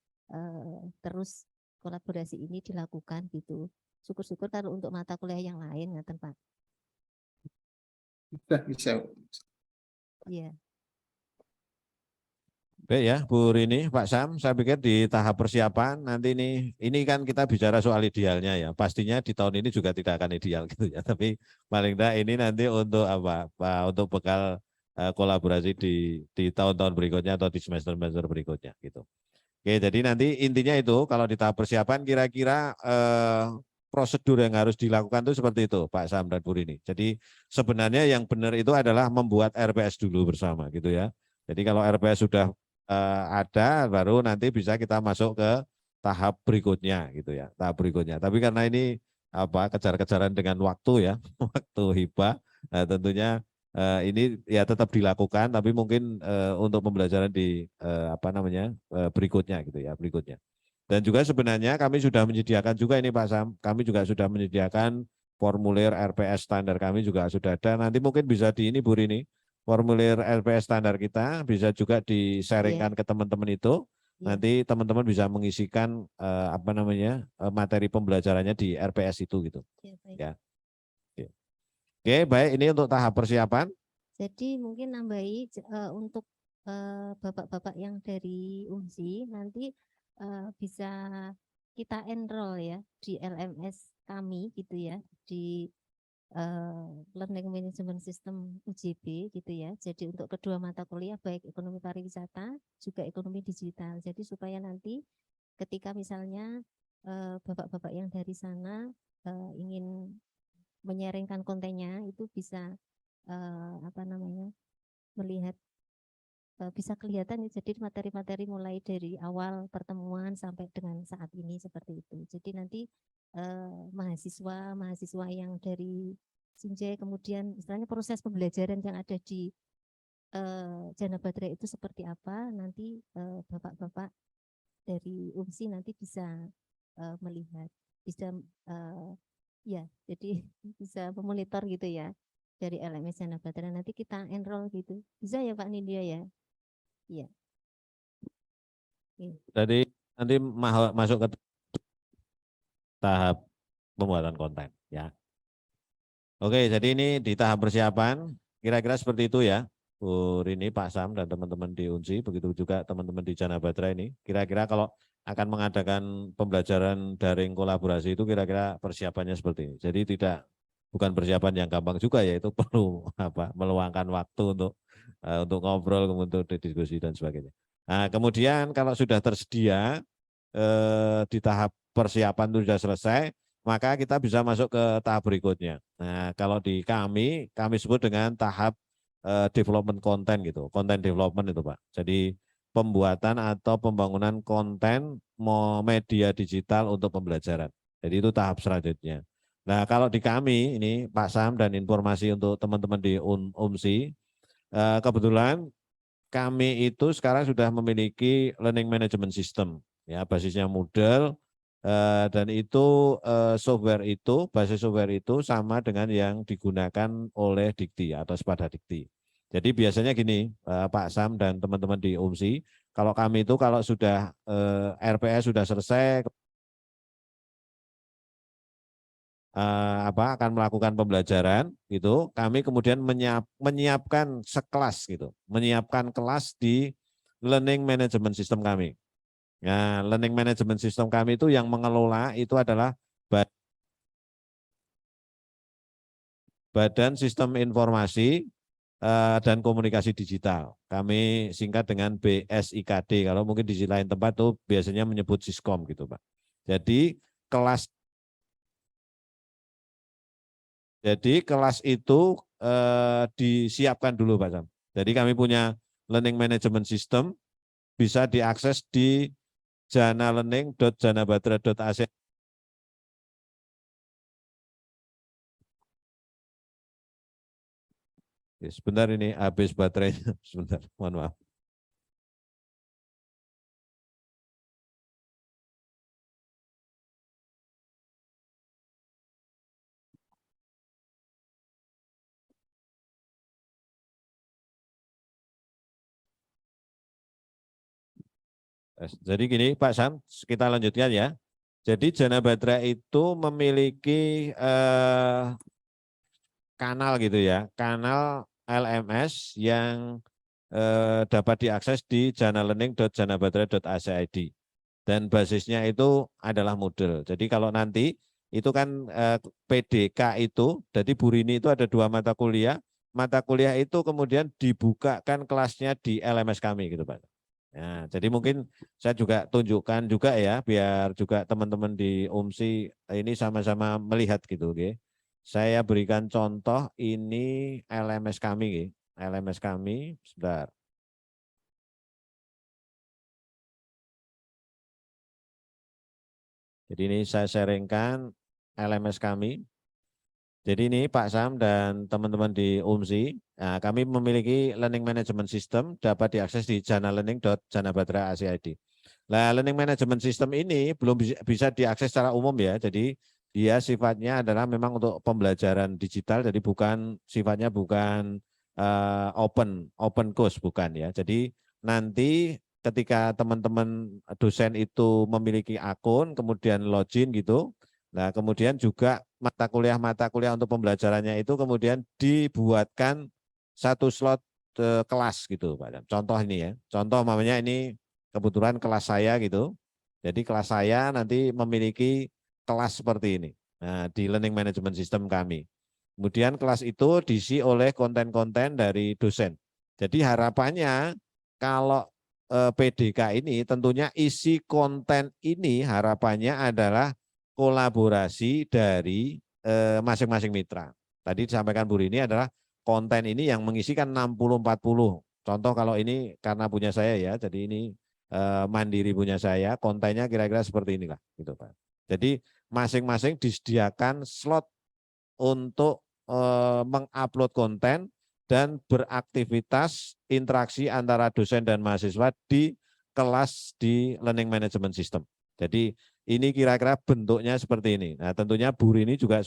Speaker 4: terus kolaborasi ini dilakukan gitu. Syukur-syukur kalau untuk mata kuliah yang lain, ngaten Pak.
Speaker 3: Bisa.
Speaker 4: Iya.
Speaker 2: Baik ya, Bu Rini, Pak Sam, saya pikir di tahap persiapan nanti ini kan kita bicara soal idealnya ya. Pastinya di tahun ini juga tidak akan ideal gitu ya. Tapi paling tidak ini nanti untuk untuk bekal kolaborasi di tahun-tahun berikutnya atau di semester-semester berikutnya gitu. Oke, jadi nanti intinya itu kalau di tahap persiapan kira-kira prosedur yang harus dilakukan itu seperti itu, Pak Sam dan Bu Rini. Jadi sebenarnya yang benar itu adalah membuat RPS dulu bersama gitu ya. Jadi kalau RPS sudah ada, baru nanti bisa kita masuk ke tahap berikutnya gitu ya, tahap berikutnya. Tapi karena ini kejar-kejaran dengan waktu ya, waktu hibah, tentunya ini ya tetap dilakukan, tapi mungkin untuk pembelajaran di berikutnya gitu ya, berikutnya. Dan juga sebenarnya kami sudah menyediakan juga ini Pak Sam, kami juga sudah menyediakan formulir RPS standar kami juga sudah ada. Nanti mungkin bisa di ini Bu Rini, formulir RPS standar kita bisa juga di-sharingkan ke teman-teman itu. Nanti teman-teman bisa mengisikan materi pembelajarannya di RPS itu gitu. Ya. Oke, baik, ini untuk tahap persiapan.
Speaker 4: Jadi mungkin nambahi untuk bapak-bapak yang dari UNSI nanti bisa kita enroll ya di LMS kami gitu ya, di Learning Management System UJB gitu ya. Jadi untuk kedua mata kuliah baik ekonomi pariwisata juga ekonomi digital. Jadi supaya nanti ketika misalnya bapak-bapak yang dari sana ingin menyaringkan kontennya itu bisa melihat bisa kelihatan ya, jadi materi-materi mulai dari awal pertemuan sampai dengan saat ini seperti itu. Jadi nanti mahasiswa yang dari Sinjai kemudian misalnya proses pembelajaran yang ada di Jana Badra itu seperti apa, nanti bapak-bapak dari UMSI nanti bisa melihat, bisa ya jadi bisa memonitor gitu ya dari LMS Jana Badra, nanti kita enroll gitu. Bisa ya Pak Nindya ya? Iya.
Speaker 2: Jadi nanti masuk ke tahap pembuatan konten ya. Oke, jadi ini di tahap persiapan kira-kira seperti itu ya. Bu Rini, Pak Sam, dan teman-teman di UNSI, begitu juga teman-teman di Jana Batra ini. Kira-kira kalau akan mengadakan pembelajaran daring kolaborasi itu kira-kira persiapannya seperti ini. Jadi bukan persiapan yang gampang juga ya, itu perlu meluangkan waktu untuk ngobrol, untuk diskusi dan sebagainya. Nah, kemudian kalau sudah tersedia di tahap persiapan itu sudah selesai, maka kita bisa masuk ke tahap berikutnya. Nah, kalau di kami sebut dengan tahap development konten gitu, konten development itu Pak. Jadi pembuatan atau pembangunan konten media digital untuk pembelajaran. Jadi itu tahap selanjutnya. Nah, kalau di kami ini Pak Sam dan informasi untuk teman-teman di UMSI, kebetulan kami itu sekarang sudah memiliki learning management system, ya basisnya Moodle, dan itu basis software itu sama dengan yang digunakan oleh Dikti atau Spada Dikti. Jadi biasanya gini, Pak Sam dan teman-teman di UMSI, kalau kami itu kalau sudah RPS sudah selesai, akan melakukan pembelajaran gitu, kami kemudian menyiapkan sekelas gitu, menyiapkan kelas di learning management system kami. Nah, learning management system kami itu yang mengelola itu adalah Badan Sistem Informasi dan Komunikasi Digital. Kami singkat dengan BSIKD. Kalau mungkin di lain tempat tuh biasanya menyebut Siskom gitu, Pak. Jadi kelas itu disiapkan dulu, Pak Sam. Jadi kami punya learning management system, bisa diakses di janalearning.janabatra.ac. Sebentar ini habis baterainya, sebentar, mohon maaf. Jadi gini Pak Sam, kita lanjutkan ya. Jadi Jana Batra itu memiliki kanal gitu ya, kanal LMS yang dapat diakses di janalearning.janabatra.ac.id. Dan basisnya itu adalah Moodle. Jadi kalau nanti itu kan PDK itu, jadi Bu Rini itu ada 2 mata kuliah itu kemudian dibukakan kelasnya di LMS kami gitu Pak. Nah, jadi mungkin saya juga tunjukkan juga ya, biar juga teman-teman di UMSI ini sama-sama melihat gitu. Okay. Saya berikan contoh ini LMS kami. Okay. LMS kami, sebentar. Jadi ini saya sharingkan LMS kami. Jadi ini Pak Sam dan teman-teman di UMSI, nah, kami memiliki learning management system dapat diakses di janalearning.janabatra.ac.id. Nah, learning management system ini belum bisa diakses secara umum ya. Jadi dia sifatnya adalah memang untuk pembelajaran digital, jadi sifatnya bukan open course bukan ya. Jadi nanti ketika teman-teman dosen itu memiliki akun, kemudian login gitu, nah kemudian juga mata kuliah untuk pembelajarannya itu kemudian dibuatkan satu slot kelas gitu Pak. Contoh ini ya, contoh namanya ini kebetulan kelas saya gitu. Jadi kelas saya nanti memiliki kelas seperti ini. Nah, di learning management system kami. Kemudian kelas itu diisi oleh konten-konten dari dosen. Jadi harapannya kalau PDK ini tentunya isi konten ini harapannya adalah kolaborasi dari masing-masing mitra. Tadi disampaikan Bu Rini adalah konten ini yang mengisikan 60-40. Contoh kalau ini karena punya saya ya, jadi ini mandiri punya saya, kontennya kira-kira seperti inilah gitu Pak. Jadi masing-masing disediakan slot untuk mengupload konten dan beraktivitas interaksi antara dosen dan mahasiswa di kelas di learning management system. Jadi ini kira-kira bentuknya seperti ini. Nah tentunya Bu Rini juga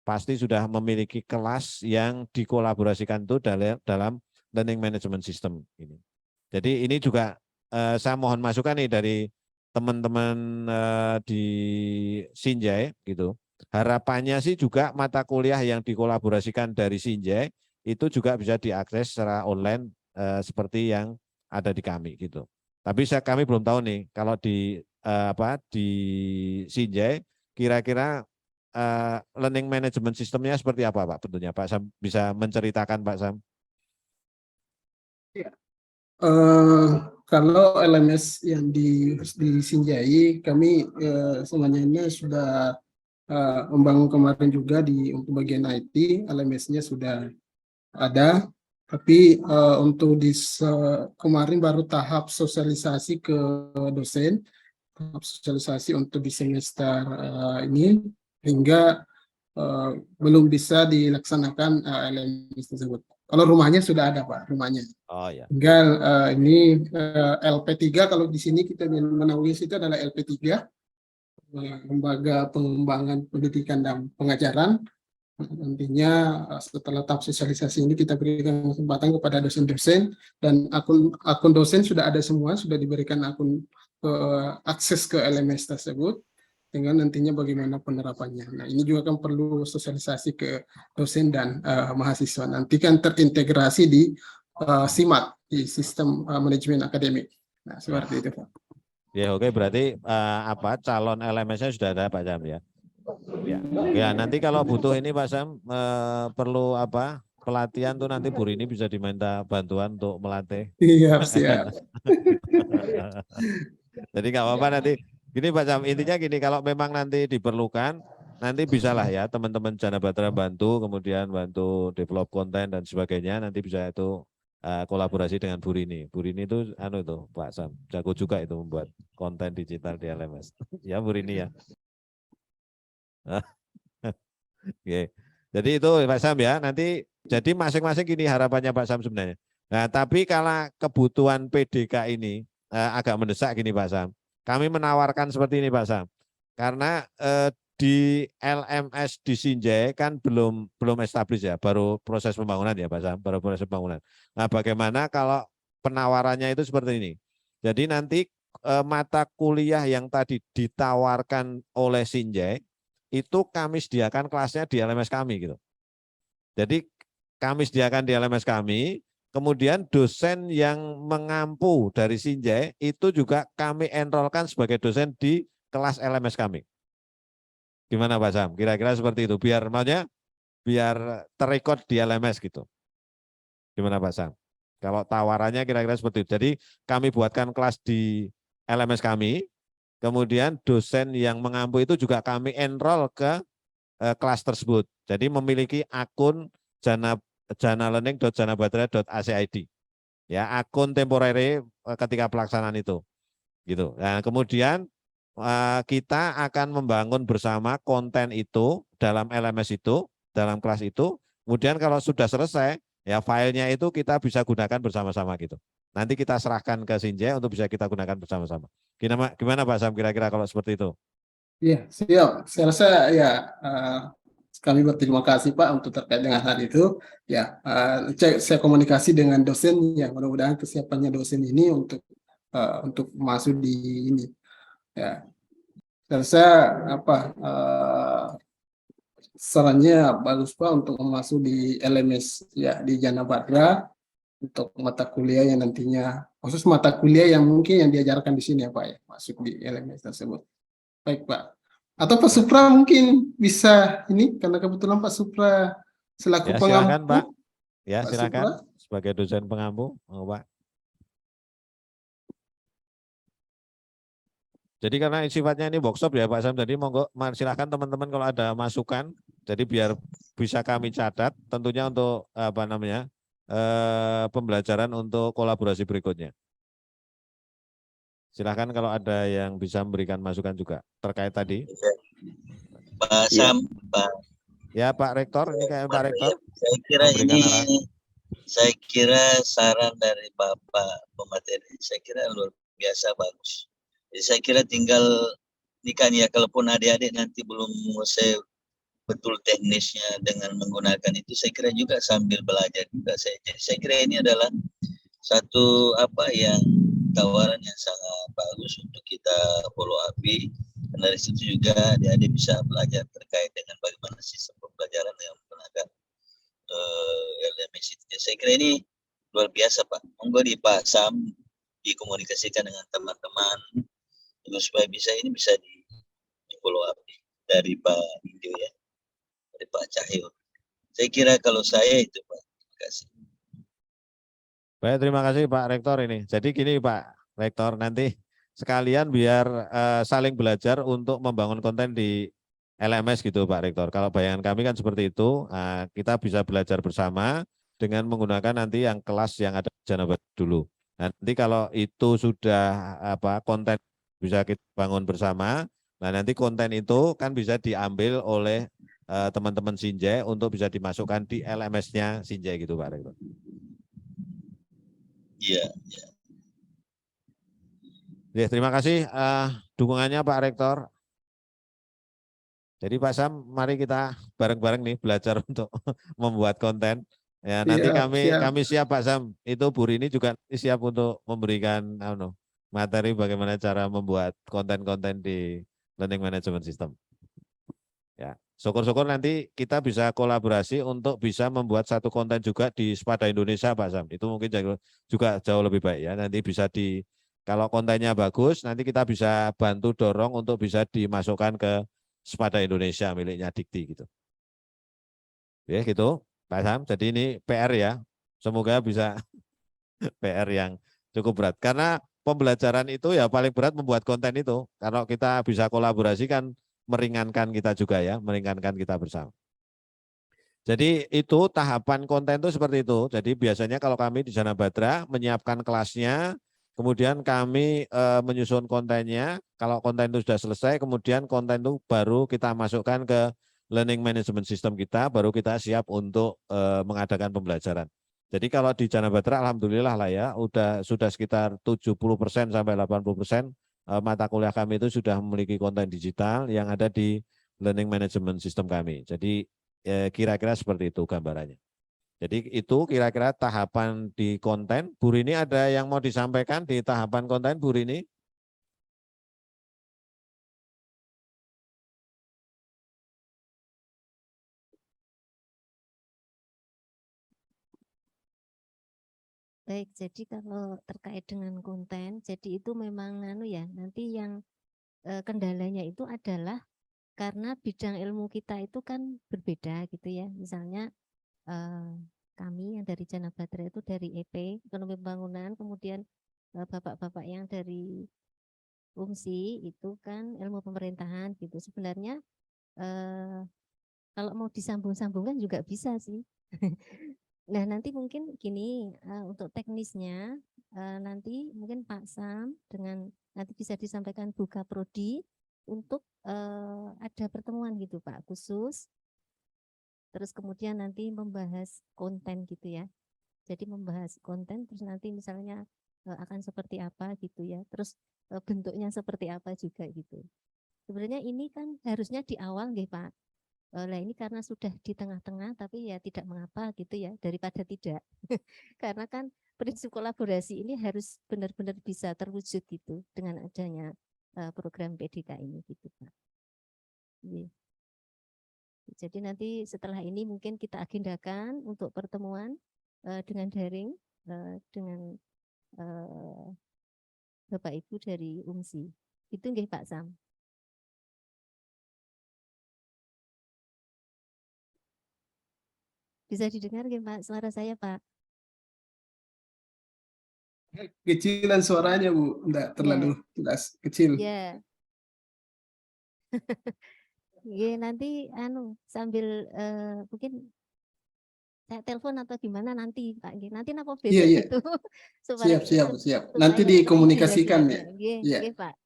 Speaker 2: pasti sudah memiliki kelas yang dikolaborasikan itu dalam learning management system ini. Jadi ini juga saya mohon masukan nih dari teman-teman di Sinjai gitu. harapannya sih juga mata kuliah yang dikolaborasikan dari Sinjai itu juga bisa diakses secara online seperti yang ada di kami gitu. Tapi kami belum tahu nih kalau di di Sinjai kira-kira learning management sistemnya seperti apa Pak bentuknya Pak Sam bisa menceritakan Pak Sam?
Speaker 3: Ya. Kalau LMS yang di Sinjai, kami semuanya sudah membangun kemarin juga untuk bagian IT, LMS-nya sudah ada, tapi untuk kemarin baru tahap sosialisasi ke dosen, tahap sosialisasi untuk di semester ini, hingga belum bisa dilaksanakan LMS tersebut. Kalau rumahnya sudah ada Pak, rumahnya.
Speaker 2: Oh ya.
Speaker 3: Tinggal ini LP3, kalau di sini kita menaungi itu adalah LP3, Lembaga Pengembangan Pendidikan dan Pengajaran. Nantinya setelah tahap sosialisasi ini kita berikan kesempatan kepada dosen-dosen, dan akun dosen sudah ada semua, sudah diberikan akses ke LMS tersebut. Tinggal nantinya bagaimana penerapannya. Nah, ini juga kan perlu sosialisasi ke dosen dan mahasiswa. Nanti kan terintegrasi di SIMAK, di Sistem Manajemen Akademik. Nah, seperti itu, Pak.
Speaker 2: Ya oke, berarti calon LMS-nya sudah ada Pak Sam ya. Ya nanti kalau butuh ini Pak Sam perlu pelatihan tuh nanti Bu Rini bisa diminta bantuan untuk melatih.
Speaker 3: Iya, siap.
Speaker 2: Jadi nggak apa-apa nanti. Gini Pak Sam, intinya gini, kalau memang nanti diperlukan, nanti bisalah ya teman-teman Jana Batra bantu, kemudian bantu develop konten dan sebagainya, nanti bisa itu kolaborasi dengan Bu Rini. Bu Rini itu Pak Sam, jago juga itu membuat konten digital di LMS. Ya Bu Rini ya. Oke. Jadi itu Pak Sam ya, nanti jadi masing-masing gini harapannya Pak Sam sebenarnya. Nah tapi kalau kebutuhan PDK ini agak mendesak gini Pak Sam, kami menawarkan seperti ini Pak Sam, karena di LMS di Sinjai kan belum established ya, baru proses pembangunan ya Pak Sam, baru proses pembangunan. Nah bagaimana kalau penawarannya itu seperti ini, jadi nanti mata kuliah yang tadi ditawarkan oleh Sinjai, itu kami sediakan kelasnya di LMS kami gitu. Jadi kami sediakan di LMS kami, kemudian dosen yang mengampu dari Sinjai itu juga kami enrollkan sebagai dosen di kelas LMS kami. Gimana Pak Sam? Kira-kira seperti itu, biar terrekod di LMS gitu. Gimana Pak Sam? Kalau tawarannya kira-kira seperti itu. Jadi kami buatkan kelas di LMS kami, kemudian dosen yang mengampu itu juga kami enroll ke kelas tersebut. Jadi memiliki akun janalearning.janabatra.ac.id. Ya, akun temporary ketika pelaksanaan itu. Gitu. Nah, kemudian kita akan membangun bersama konten itu dalam LMS itu, dalam kelas itu. Kemudian kalau sudah selesai, ya filenya itu kita bisa gunakan bersama-sama gitu. Nanti kita serahkan ke Sinjai untuk bisa kita gunakan bersama-sama. Gimana Pak Sam kira-kira kalau seperti itu?
Speaker 3: Iya, siap. Saya rasa ya kami berterima kasih Pak untuk terkait dengan hal itu. Ya, saya komunikasi dengan dosen, ya mudah-mudahan kesiapannya dosen ini untuk masuk di ini. Ya, saya rasa sarannya bagus Pak untuk masuk di LMS ya di Jana Batra untuk mata kuliah yang nantinya khusus mata kuliah yang mungkin yang diajarkan di sini ya Pak ya, masuk di LMS tersebut. Baik Pak. Atau Pak Supra mungkin bisa ini karena kebetulan Pak Supra selaku
Speaker 2: Ya,
Speaker 3: pengampu.
Speaker 2: silakan Pak. Ya,
Speaker 3: Pak
Speaker 2: silakan
Speaker 3: Supra.
Speaker 2: sebagai dosen pengampu, Pak. Jadi karena sifatnya ini workshop ya Pak Sam, jadi monggo silakan teman-teman kalau ada masukan, jadi biar bisa kami catat tentunya untuk pembelajaran untuk kolaborasi berikutnya. Silakan kalau ada yang bisa memberikan masukan juga terkait tadi.
Speaker 5: Pak Sam, Pak.
Speaker 2: Ya Pak Rektor, ini kayak Pak Rektor.
Speaker 5: Saya kira saya kira saran dari Bapak pemateri, saya kira luar biasa bagus. Jadi saya kira tinggal ini kan ya, kalaupun adik-adik nanti belum menguasai betul teknisnya dengan menggunakan itu, saya kira juga sambil belajar juga. Jadi saya kira ini adalah satu tawaran yang sangat bagus untuk kita follow up Dan dari situ juga adik-adik bisa belajar terkait dengan bagaimana sistem pembelajaran yang menggunakan LMS itu. Saya kira ini luar biasa Pak. Monggo di Pak Sam dikomunikasikan dengan teman-teman supaya bisa di follow up dari Pak Indio ya, dari Pak Cahyo. Saya kira kalau saya itu Pak. Terima kasih.
Speaker 2: Baik, terima kasih Pak Rektor ini. Jadi gini Pak Rektor, nanti sekalian biar saling belajar untuk membangun konten di LMS gitu Pak Rektor. Kalau bayangan kami kan seperti itu, kita bisa belajar bersama dengan menggunakan nanti yang kelas yang ada di Janabat dulu. Nanti kalau itu sudah konten bisa kita bangun bersama, nah nanti konten itu kan bisa diambil oleh teman-teman Sinjai untuk bisa dimasukkan di LMS-nya Sinjai gitu Pak Rektor.
Speaker 5: Iya.
Speaker 2: Ya, terima kasih dukungannya Pak Rektor. Jadi Pak Sam, mari kita bareng-bareng nih belajar untuk membuat konten. Ya, nanti kami siap Pak Sam. Itu Bu Rini juga siap untuk memberikan materi bagaimana cara membuat konten-konten di Learning Management System. Ya, syukur-syukur nanti kita bisa kolaborasi untuk bisa membuat satu konten juga di Spada Indonesia Pak Sam. Itu mungkin juga jauh lebih baik ya. Nanti bisa kalau kontennya bagus, nanti kita bisa bantu dorong untuk bisa dimasukkan ke Spada Indonesia miliknya Dikti gitu. Ya gitu Pak Sam. Jadi ini PR ya. Semoga bisa PR yang cukup berat. Karena pembelajaran itu ya paling berat membuat konten itu. Kalau kita bisa kolaborasi kan meringankan kita juga ya, meringankan kita bersama. Jadi itu tahapan konten itu seperti itu. Jadi biasanya kalau kami di Janabadra menyiapkan kelasnya, kemudian kami menyusun kontennya. Kalau konten itu sudah selesai, kemudian konten itu baru kita masukkan ke Learning Management System kita, baru kita siap untuk mengadakan pembelajaran. Jadi kalau di Janabadra alhamdulillah lah ya, sudah sekitar 70% sampai 80% mata kuliah kami itu sudah memiliki konten digital yang ada di Learning Management System kami. Jadi kira-kira seperti itu gambarannya. Jadi itu kira-kira tahapan di konten. Bu Rini ada yang mau disampaikan di tahapan konten Bu Rini?
Speaker 4: Baik, jadi kalau terkait dengan konten, jadi itu memang nanti yang kendalanya itu adalah karena bidang ilmu kita itu kan berbeda gitu ya. Misalnya kami yang dari Janabadra itu dari EP, Ekonomi Pembangunan, kemudian bapak-bapak yang dari UMSI itu kan ilmu pemerintahan gitu. Sebenarnya kalau mau disambung-sambungkan juga bisa sih. Nah, nanti mungkin gini, untuk teknisnya, nanti mungkin Pak Sam dengan nanti bisa disampaikan Buka Prodi untuk ada pertemuan gitu Pak, khusus. Terus kemudian nanti membahas konten gitu ya. Jadi membahas konten, terus nanti misalnya akan seperti apa gitu ya. Terus bentuknya seperti apa juga gitu. Sebenarnya ini kan harusnya di awal nggih Pak. Nah ini karena sudah di tengah-tengah tapi ya tidak mengapa gitu ya daripada tidak. Karena kan prinsip kolaborasi ini harus benar-benar bisa terwujud gitu dengan adanya program PDK ini gitu Pak. Jadi nanti setelah ini mungkin kita agendakan untuk pertemuan dengan daring dengan Bapak Ibu dari UMSI. Itu nggih Pak Sam. Bisa didengar nggih Pak suara saya Pak?
Speaker 3: Kecilan suaranya Bu, enggak terlalu jelas, kecil.
Speaker 4: Ya. Iya nanti sambil mungkin saya telepon atau gimana nanti Pak. Nanti napa besok gitu.
Speaker 3: Siap. Nanti dikomunikasikan ya.
Speaker 4: Iya Pak.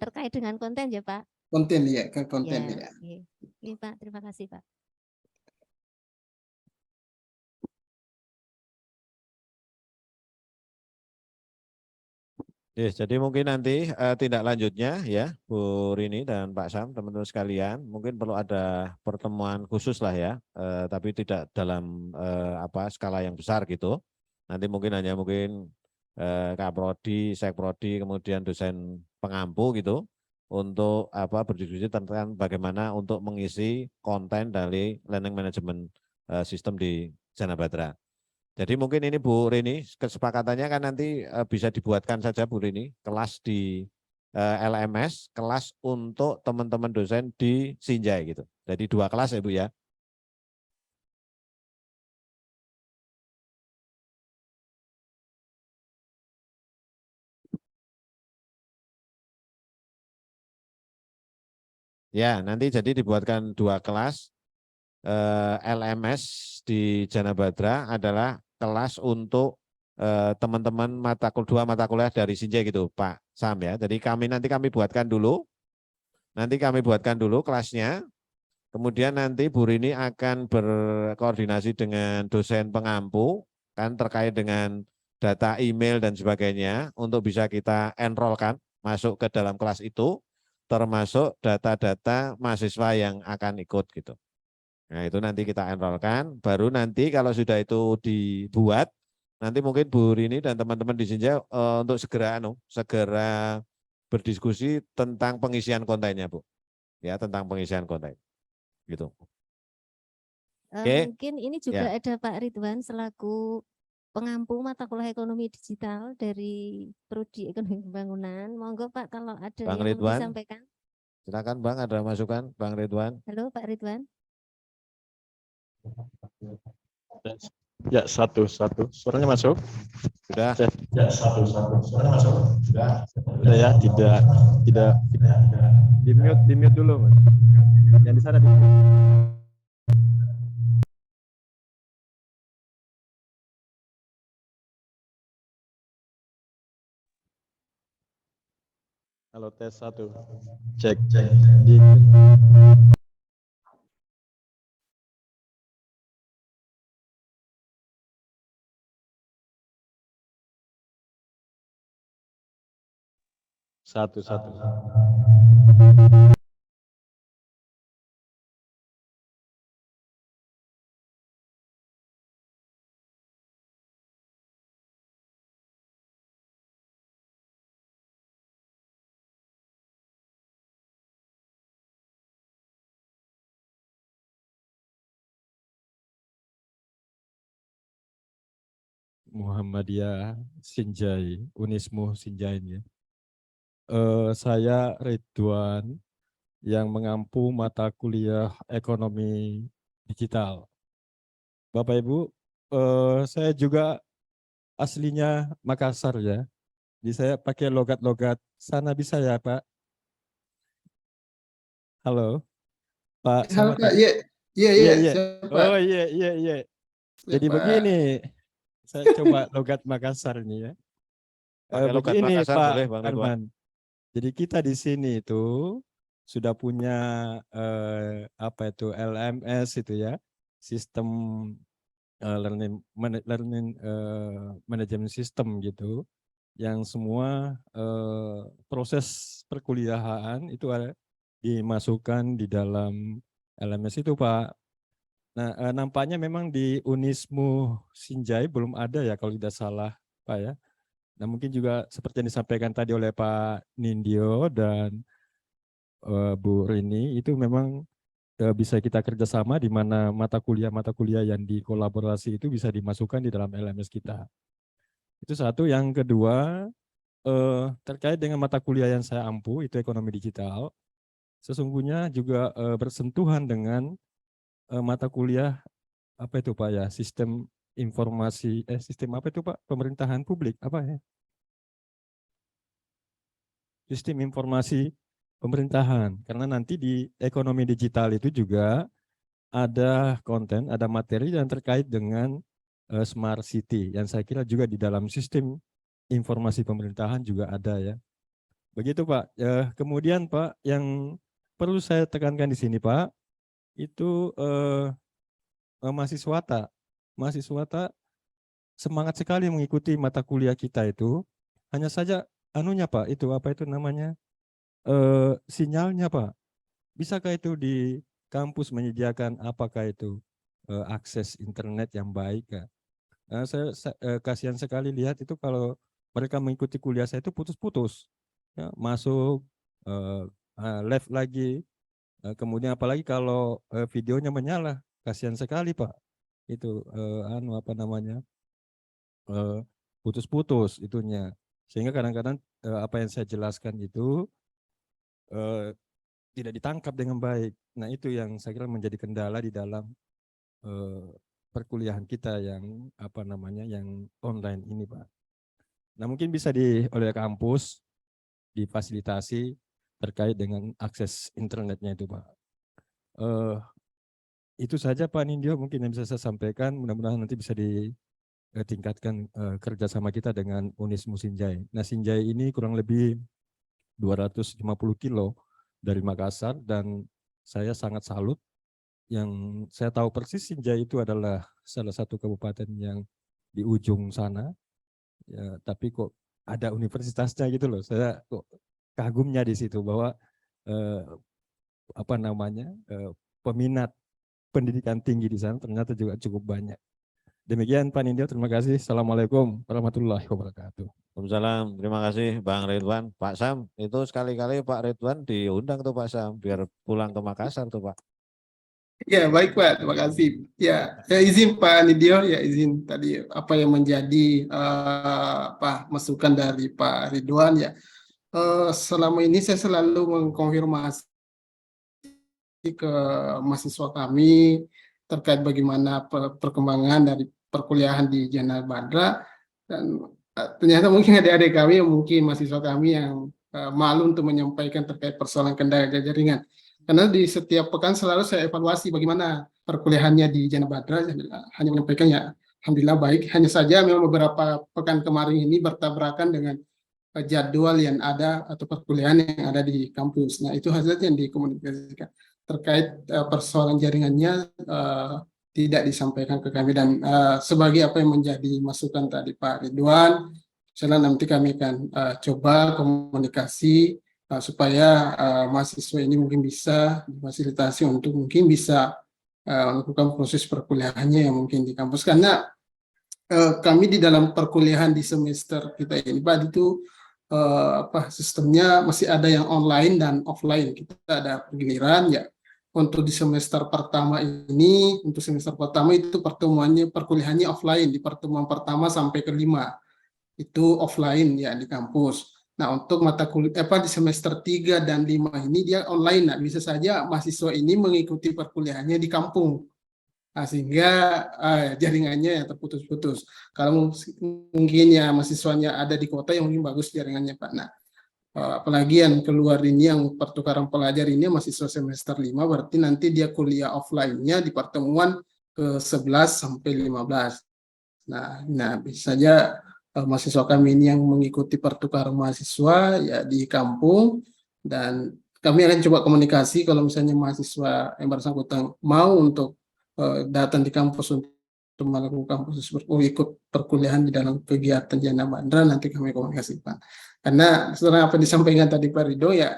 Speaker 4: Terkait dengan konten ya Pak.
Speaker 3: Konten ya, ke konten ya.
Speaker 4: Iya Pak, terima kasih Pak.
Speaker 2: Yes, jadi mungkin nanti tindak lanjutnya ya Bu Rini dan Pak Sam, teman-teman sekalian, mungkin perlu ada pertemuan khusus lah ya, tapi tidak dalam skala yang besar gitu. Nanti mungkin hanya Kaprodi, Sekprodi, kemudian dosen pengampu gitu. untuk berdiskusi tentang bagaimana untuk mengisi konten dari learning management system di Jana Batra. Jadi mungkin ini Bu Rini, kesepakatannya kan nanti bisa dibuatkan saja Bu Rini, kelas di LMS, kelas untuk teman-teman dosen di Sinjai gitu. Jadi 2 kelas ya Bu ya. Ya, nanti jadi dibuatkan 2 kelas. LMS di Jana Batra adalah kelas untuk teman-teman dua mata kuliah dari Sinjai gitu Pak Sam ya. Jadi nanti kami buatkan dulu. Nanti kami buatkan dulu kelasnya. Kemudian nanti Bu Rini akan berkoordinasi dengan dosen pengampu kan terkait dengan data email dan sebagainya untuk bisa kita enrollkan masuk ke dalam kelas itu, termasuk data-data mahasiswa yang akan ikut gitu. Nah itu nanti kita enrollkan, baru nanti kalau sudah itu dibuat, nanti mungkin Bu Rini dan teman-teman di Sinjai untuk segera berdiskusi tentang pengisian kontennya Bu. Ya, tentang pengisian konten. Gitu. Oke.
Speaker 4: Mungkin ini juga ada Pak Ridwan selaku pengampu mata kuliah ekonomi digital dari Prodi Ekonomi Pembangunan. Monggo Pak kalau ada
Speaker 2: Bang
Speaker 4: yang mau
Speaker 2: Ridwan.
Speaker 4: disampaikan.
Speaker 2: Silakan Bang, ada masukan Bang Ridwan.
Speaker 4: Halo Pak Ridwan.
Speaker 6: Ya, satu. Suaranya masuk?
Speaker 2: Sudah.
Speaker 6: Ya, satu. Suaranya masuk? Sudah ya, tidak. Di mute dulu, Mas. Yang di sana di Halo, tes 1. Cek. Di satu. Muhammadiyah Sinjai, Unismu Sinjai ya. Saya Ridwan yang mengampu mata kuliah ekonomi digital. Bapak Ibu, saya juga aslinya Makassar ya. Jadi saya pakai logat-logat sana bisa ya Pak? Halo, Pak.
Speaker 3: Halo Pak,
Speaker 6: Iya.
Speaker 3: siap, Pak.
Speaker 6: Oh iya.
Speaker 3: Siap,
Speaker 6: Jadi
Speaker 3: Pak.
Speaker 6: begini, saya coba logat Makassar ini ya.
Speaker 2: Pakai logat
Speaker 6: Begini
Speaker 2: Makassar
Speaker 6: Pak
Speaker 2: boleh Bang Ridwan.
Speaker 6: Arman. Jadi kita di sini itu sudah punya LMS itu ya, sistem learning management system gitu, yang semua proses perkuliahan itu ada dimasukkan di dalam LMS itu Pak. Nah nampaknya memang di Unismu Sinjai belum ada ya kalau tidak salah Pak ya. Nah mungkin juga seperti yang disampaikan tadi oleh Pak Nindyo dan Bu Rini itu memang bisa kita kerjasama di mana mata kuliah yang dikolaborasi itu bisa dimasukkan di dalam LMS kita. Itu satu. Yang kedua terkait dengan mata kuliah yang saya ampu itu ekonomi digital, sesungguhnya juga bersentuhan dengan mata kuliah apa itu Pak ya, sistem informasi sistem apa itu Pak, pemerintahan publik apa ya, sistem informasi pemerintahan, karena nanti di ekonomi digital itu juga ada konten, ada materi yang terkait dengan smart city yang saya kira juga di dalam sistem informasi pemerintahan juga ada ya. Begitu Pak. Kemudian Pak yang perlu saya tekankan di sini Pak, itu mahasiswa semangat sekali mengikuti mata kuliah kita itu. Hanya saja anunya Pak, itu apa itu namanya? Sinyalnya Pak. Bisakah itu di kampus menyediakan apakah itu akses internet yang baik ya? Saya kasihan sekali lihat itu kalau mereka mengikuti kuliah saya itu putus-putus. Ya, masuk live lagi. Kemudian apalagi kalau videonya menyala, kasihan sekali Pak. Itu apa namanya, putus-putus itunya. Sehingga kadang-kadang apa yang saya jelaskan itu tidak ditangkap dengan baik. Nah itu yang saya kira menjadi kendala di dalam perkuliahan kita yang apa namanya, yang online ini Pak. Nah mungkin bisa oleh kampus difasilitasi terkait dengan akses internetnya itu Pak. Itu saja Pak Nindyo mungkin yang bisa saya sampaikan. Mudah-mudahan nanti bisa ditingkatkan kerjasama kita dengan Unismu Sinjai. Nah Sinjai ini kurang lebih 250 kilo dari Makassar, dan saya sangat salut. Yang saya tahu persis Sinjai itu adalah salah satu kabupaten yang di ujung sana, ya, tapi kok ada universitasnya gitu loh. Saya kok kagumnya di situ bahwa apa namanya, peminat pendidikan tinggi di sana ternyata juga cukup banyak. Demikian Pak Nindyo, terima kasih. Assalamualaikum warahmatullahi wabarakatuh.
Speaker 2: Waalaikumsalam, terima kasih Bang Ridwan. Pak Sam, itu sekali-kali Pak Ridwan diundang tuh Pak Sam, biar pulang ke Makassar tuh Pak.
Speaker 3: Ya, baik Pak, terima kasih. Ya, izin Pak Nidyo, ya izin tadi apa yang menjadi masukan dari Pak Ridwan ya. Selama ini saya selalu mengkonfirmasi ke mahasiswa kami terkait bagaimana perkembangan dari perkuliahan di Jana Badra, dan ternyata mungkin adik-adik kami yang mungkin mahasiswa kami yang malu untuk menyampaikan terkait persoalan kendala jaringan. Karena di setiap pekan selalu saya evaluasi bagaimana perkuliahannya di Jana Badra, hanya menyampaikan ya alhamdulillah baik. Hanya saja memang beberapa pekan kemarin ini bertabrakan dengan jadwal yang ada atau perkuliahan yang ada di kampus. Nah itu hasilnya yang dikomunikasikan terkait persoalan jaringannya tidak disampaikan ke kami, dan sebagai apa yang menjadi masukan tadi Pak Ridwan, misalnya nanti kami akan coba komunikasi supaya mahasiswa ini mungkin bisa difasilitasi untuk mungkin bisa melakukan proses perkuliahannya yang mungkin di kampus, karena kami di dalam perkuliahan di semester kita ini Pak itu sistemnya masih ada yang online dan offline. Kita ada giliran ya untuk di semester pertama ini, untuk semester pertama itu perkuliahannya offline di pertemuan pertama sampai kelima itu offline ya di kampus. Nah untuk mata kuliah di semester 3 dan 5 ini dia online. Nah bisa saja mahasiswa ini mengikuti perkuliahannya di kampung. Nah, sehingga jaringannya ya terputus-putus. Kalau mungkin ya mahasiswanya ada di kota yang mungkin bagus jaringannya Pak. Nah apalagi yang keluar ini yang pertukaran pelajar ini mahasiswa semester 5, berarti nanti dia kuliah offline-nya di pertemuan ke 11 sampai 15. Nah bisa saja mahasiswa kami ini yang mengikuti pertukaran mahasiswa ya di kampung, dan kami akan coba komunikasi kalau misalnya mahasiswa yang bersangkutan mau untuk datang di kampus untuk melakukan proses ikut perkuliahan di dalam kegiatan Jana Badra, nanti kami komunikasi Pak. Karena setelah apa disampaikan tadi Pak Ridho ya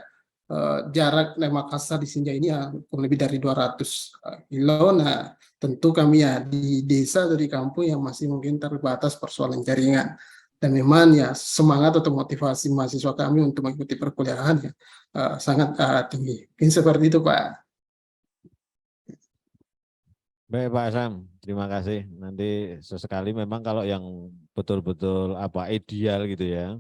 Speaker 3: jarak dari Makassar di Sinjai ini ya kurang lebih dari 200 kilo. Nah tentu kami ya di desa atau di kampung yang masih mungkin terbatas persoalan jaringan, dan memang ya semangat atau motivasi mahasiswa kami untuk mengikuti perkuliahan ya sangat tinggi. Mungkin seperti itu Pak.
Speaker 2: Baik Pak Sam, terima kasih. Nanti sesekali memang kalau yang betul-betul ideal gitu ya,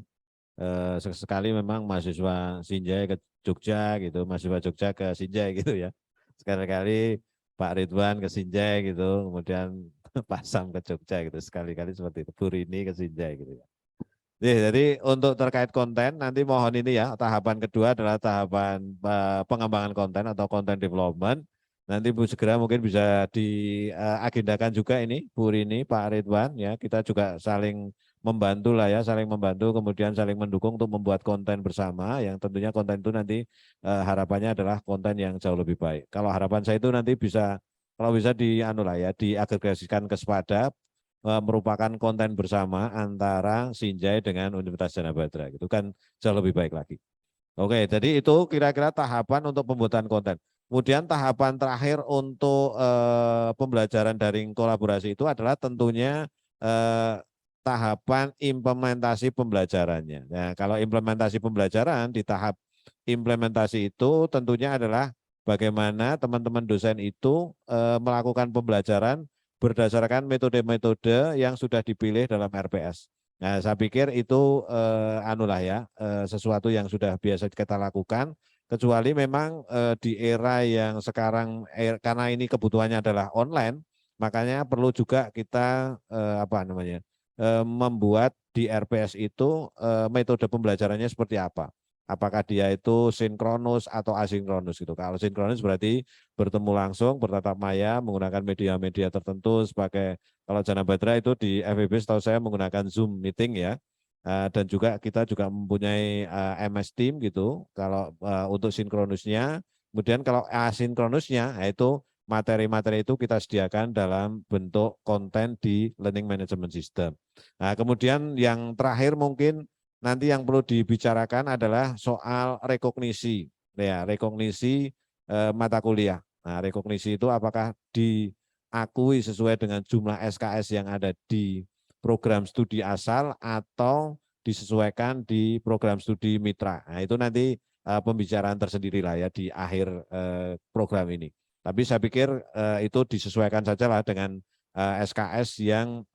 Speaker 2: sesekali memang mahasiswa Sinjai ke Jogja gitu, mahasiswa Jogja ke Sinjai gitu ya. Sekali-kali Pak Ridwan ke Sinjai gitu, kemudian Pak Sam ke Jogja gitu, sekali-kali seperti itu. Bu Rini ke Sinjai gitu ya. Jadi untuk terkait konten nanti mohon ini ya, tahapan kedua adalah tahapan pengembangan konten atau content development. Nanti Bu segera mungkin bisa diagendakan juga ini Bu Rini, Pak Ridwan ya, kita juga saling membantu lah ya, saling membantu kemudian saling mendukung untuk membuat konten bersama, yang tentunya konten itu nanti harapannya adalah konten yang jauh lebih baik. Kalau harapan saya itu nanti bisa, kalau bisa diagregasikan ke SPADA, merupakan konten bersama antara Sinjai dengan Universitas Jana Badra, gitu kan jauh lebih baik lagi. Oke, jadi itu kira-kira tahapan untuk pembuatan konten. Kemudian tahapan terakhir untuk pembelajaran daring kolaborasi itu adalah tentunya tahapan implementasi pembelajarannya. Nah, kalau implementasi pembelajaran di tahap implementasi itu tentunya adalah bagaimana teman-teman dosen itu melakukan pembelajaran berdasarkan metode-metode yang sudah dipilih dalam RPS. Nah, saya pikir itu anulah ya, sesuatu yang sudah biasa kita lakukan, kecuali memang di era yang sekarang karena ini kebutuhannya adalah online, makanya perlu juga kita membuat di RPS itu metode pembelajarannya seperti apa. Apakah dia itu sinkronus atau asinkronus gitu. Kalau sinkronus berarti bertemu langsung, bertatap maya, menggunakan media-media tertentu sebagai, kalau Jana Badra itu di FEB setahu saya menggunakan Zoom meeting ya. Dan juga kita juga mempunyai MS Team gitu. Kalau untuk sinkronusnya, kemudian kalau asinkronusnya yaitu materi-materi itu kita sediakan dalam bentuk konten di Learning Management System. Nah, kemudian yang terakhir mungkin nanti yang perlu dibicarakan adalah soal rekognisi, ya rekognisi mata kuliah. Nah, rekognisi itu apakah diakui sesuai dengan jumlah SKS yang ada di program studi asal atau disesuaikan di program studi mitra. Nah, itu nanti pembicaraan tersendiri lah ya di akhir program ini. Tapi saya pikir itu disesuaikan saja lah dengan SKS yang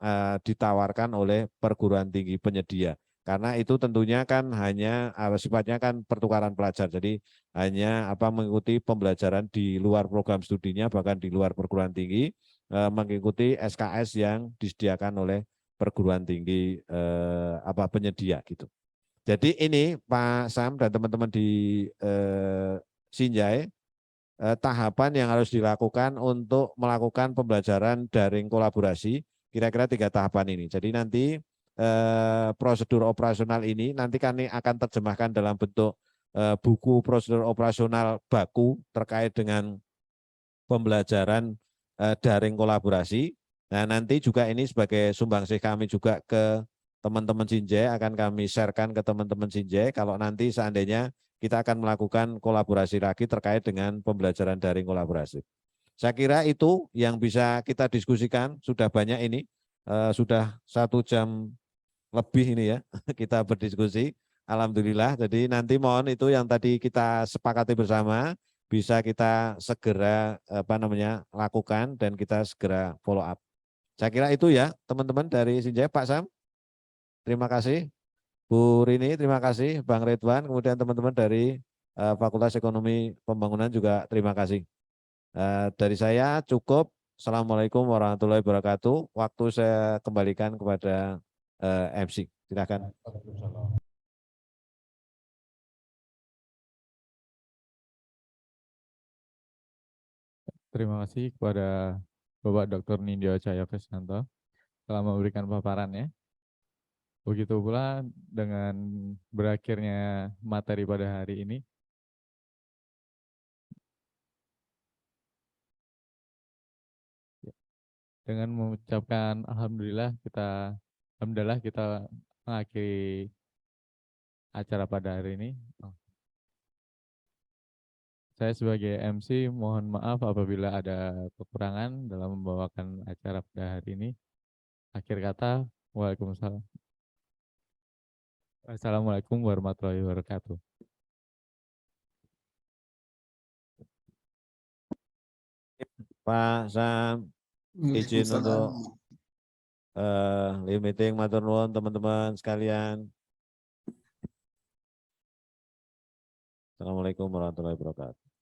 Speaker 2: ditawarkan oleh perguruan tinggi penyedia. Karena itu tentunya kan hanya sifatnya kan pertukaran pelajar, jadi hanya mengikuti pembelajaran di luar program studinya, bahkan di luar perguruan tinggi, mengikuti SKS yang disediakan oleh perguruan tinggi penyedia gitu. Jadi ini Pak Sam dan teman-teman di Sinjai, tahapan yang harus dilakukan untuk melakukan pembelajaran daring kolaborasi, kira-kira 3 tahapan ini. Jadi nanti prosedur operasional ini nanti kami akan terjemahkan dalam bentuk buku prosedur operasional baku terkait dengan pembelajaran daring kolaborasi. Nah, nanti juga ini sebagai sumbangsih kami juga ke teman-teman Sinjai, akan kami sharekan ke teman-teman Sinjai kalau nanti seandainya kita akan melakukan kolaborasi lagi terkait dengan pembelajaran daring kolaborasi. Saya kira itu yang bisa kita diskusikan, sudah banyak ini, sudah 1 jam lebih ini ya kita berdiskusi. Alhamdulillah. Jadi nanti mohon itu yang tadi kita sepakati bersama bisa kita segera lakukan dan kita segera follow up. Saya kira itu ya teman-teman dari Sinjai. Pak Sam, terima kasih. Bu Rini, terima kasih. Bang Ridwan, kemudian teman-teman dari Fakultas Ekonomi Pembangunan juga terima kasih. Dari saya cukup. Assalamualaikum warahmatullahi wabarakatuh. Waktu saya kembalikan kepada MC. Silakan.
Speaker 1: Terima kasih kepada Bapak Dr. Nindyo Cahyo Krisnanto telah memberikan paparannya. Begitu pula dengan berakhirnya materi pada hari ini, dengan mengucapkan alhamdulillah kita mengakhiri acara pada hari ini. Saya sebagai MC mohon maaf apabila ada kekurangan dalam membawakan acara pada hari ini. Akhir kata, waalaikumsalam. Assalamualaikum warahmatullahi wabarakatuh.
Speaker 2: Pak Sam, izin untuk live meeting, matur nuwun teman-teman sekalian. Assalamualaikum warahmatullahi wabarakatuh.